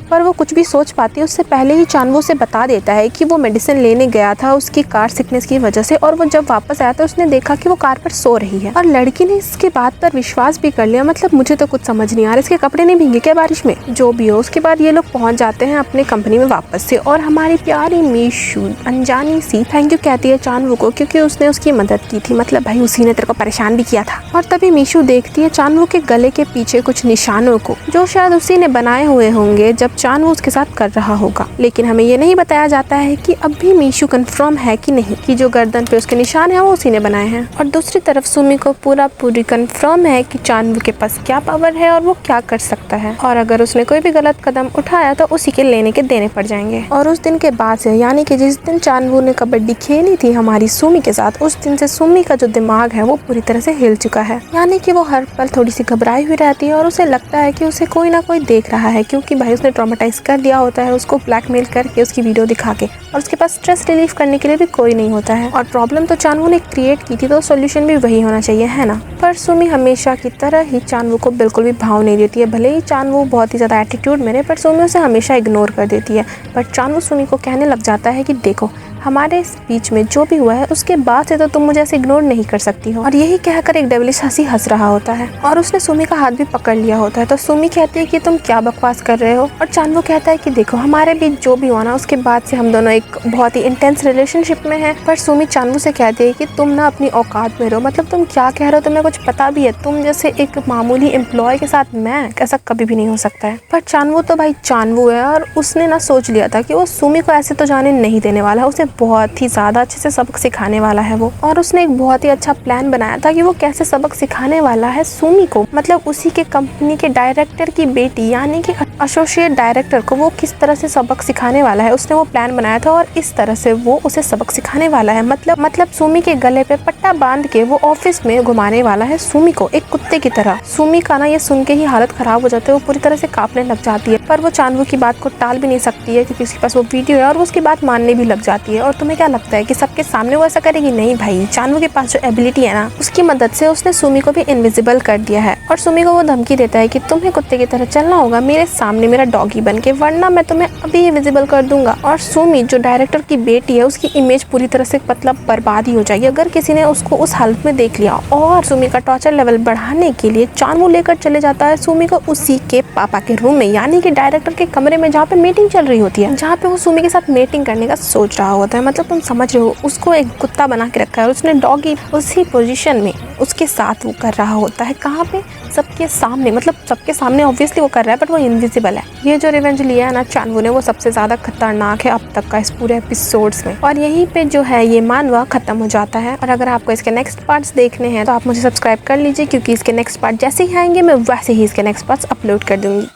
पर वो कुछ भी सोच पाती है उससे पहले ही चानवू से बता देता है कि वो मेडिसिन लेने गया था उसकी कार सिकनेस की वजह से। और वो जब वापस आया तो उसने देखा कि वो कार पर सो रही है। और लड़की ने इसके बात पर विश्वास भी कर लिया। मतलब मुझे तो कुछ समझ नहीं आ रहा, इसके कपड़े नहीं भीगे क्या बारिश में? जो भी हो, उसके बाद ये लोग पहुंच जाते हैं अपने कंपनी में वापस से। और हमारी प्यारी मीशू अनजानी सी थैंक यू कहती है चानवू को, क्योंकि उसने उसकी मदद की थी। मतलब भाई उसी ने तेरे को परेशान भी किया था। और तभी मीशू देखती है चानवू के गले के पीछे कुछ निशानों को, जो शायद उसी ने बनाए हुए होंगे जब चानवू उसके साथ कर रहा होगा। लेकिन हमें ये नहीं बताया जाता है कि अब भी मीशू कंफर्म है कि नहीं कि जो गर्दन पे उसके निशान है वो उसी ने बनाए हैं। और दूसरी तरफ सुमी को पूरी कंफर्म है कि चानवू के पास क्या पावर है और वो क्या कर सकता है। और अगर उसने कोई भी गलत कदम उठाया तो उसी के लेने के देने पड़ जाएंगे। और उस दिन के बाद से, यानी कि जिस दिन चानवू ने कबड्डी खेली थी हमारी सुमी के साथ, उस दिन से सुमी का जो दिमाग है वो पूरी तरह से हिल चुका है। यानी कि वो हर पल थोड़ी सी घबराई हुई रहती है और उसे लगता है कि उसे कोई ना कोई देख रहा है, क्योंकि भाई उसने ट्रॉमेटाइज कर दिया होता है उसको ब्लैकमेल करके, उसकी वीडियो दिखा के। और उसके पास स्ट्रेस रिलीफ करने के लिए भी कोई नहीं होता है। और प्रॉब्लम तो चानवू ने क्रिएट की थी, तो सोल्यूशन भी वही होना चाहिए, है ना? पर सुमी हमेशा की तरह ही चानवू को बिल्कुल भी भाव नहीं देती है। भले ही चानवू बहुत ही ज्यादा एटीट्यूड में रहे, पर सुमी उसे हमेशा इग्नोर कर देती है। पर चानवू सुमी को कहने लग जाता है कि देखो, हमारे बीच में जो भी हुआ है उसके बाद से तो तुम मुझे ऐसे इग्नोर नहीं कर सकती हो। और यही कहकर एक डेविलिश हंसी हंस रहा होता है और उसने सुमी का हाथ भी पकड़ लिया होता है। तो सुमी कहती है कि तुम क्या बकवास कर रहे हो। और चानवू कहता है कि देखो, हमारे बीच जो भी हुआ ना उसके बाद से हम दोनों एक बहुत ही इंटेंस रिलेशनशिप में हैं। पर सुमी चानवू से कहती है कि तुम ना अपनी औकात में रहो। मतलब तुम क्या कह रहे हो, तुम्हें कुछ पता भी है? तुम जैसे एक मामूली एम्प्लॉय के साथ मैं, ऐसा कभी भी नहीं हो सकता है। पर चानवू तो भाई चानवू है और उसने ना सोच लिया था कि वो सुमी को ऐसे तो जाने नहीं देने वाला है। उसे बहुत ही ज्यादा अच्छे से सबक सिखाने वाला है वो। और उसने एक बहुत ही अच्छा प्लान बनाया था कि वो कैसे सबक सिखाने वाला है सुमी को। मतलब उसी के कंपनी के डायरेक्टर की बेटी, यानी कि एसोसिएट डायरेक्टर को वो किस तरह से सबक सिखाने वाला है, उसने वो प्लान बनाया था। और इस तरह से वो उसे सबक सिखाने वाला है। मतलब सुमी के गले पे पट्टा बांध के वो ऑफिस में घुमाने वाला है सुमी को, एक कुत्ते की तरह। सुमी का ना ये सुन के ही हालत खराब हो जाती है, वो पूरी तरह से कांपने लग जाती है। पर वो चानवू की बात को टाल भी नहीं सकती है, क्योंकि उसके पास वो वीडियो है और वो उसकी बात मानने भी लग जाती है। और तुम्हें क्या लगता है कि सबके सामने वो ऐसा करेगी? नहीं भाई, चानवू के पास जो एबिलिटी है ना, उसकी मदद से उसने सुमी को भी इनविजिबल कर दिया है। और सुमी को वो धमकी देता है कि तुम्हें कुत्ते की तरह चलना होगा मेरे सामने, मेरा डॉगी बन के, वरना मैं तुम्हें अभी इनविजिबल कर दूंगा। और सुमी जो डायरेक्टर की बेटी है, उसकी इमेज पूरी तरह से मतलब बर्बाद ही हो जाएगी अगर किसी ने उसको उस हालत में देख लिया। और सुमी का टॉर्चर लेवल बढ़ाने के लिए चानवू लेकर चले जाता है सुमी को उसी के पापा के रूम में, यानी कि डायरेक्टर के कमरे में, जहाँ पे मीटिंग चल रही होती है, जहाँ पे वो सुमी के साथ मीटिंग करने का सोच रहा होता है। मतलब तुम समझ रहे हो, उसको एक कुत्ता बना के रखा है और उसने डॉगी उसी पोजीशन में उसके साथ वो कर रहा होता है। कहाँ पे? सबके सामने। मतलब सबके सामने ऑब्वियसली वो कर रहा है, बट वो इनविजिबल है। ये जो रिवेंज लिया है ना चानवू ने, वो सबसे ज्यादा खतरनाक है अब तक का इस पूरे एपिसोड्स में। और यहीं पे जो है ये मानवा खत्म हो जाता है। और अगर आपको इसके नेक्स्ट पार्ट्स देखने हैं तो आप मुझे सब्सक्राइब कर लीजिए, क्योंकि इसके नेक्स्ट पार्ट जैसे ही आएंगे मैं वैसे ही इसके नेक्स्ट पार्ट्स अपलोड कर दूंगी।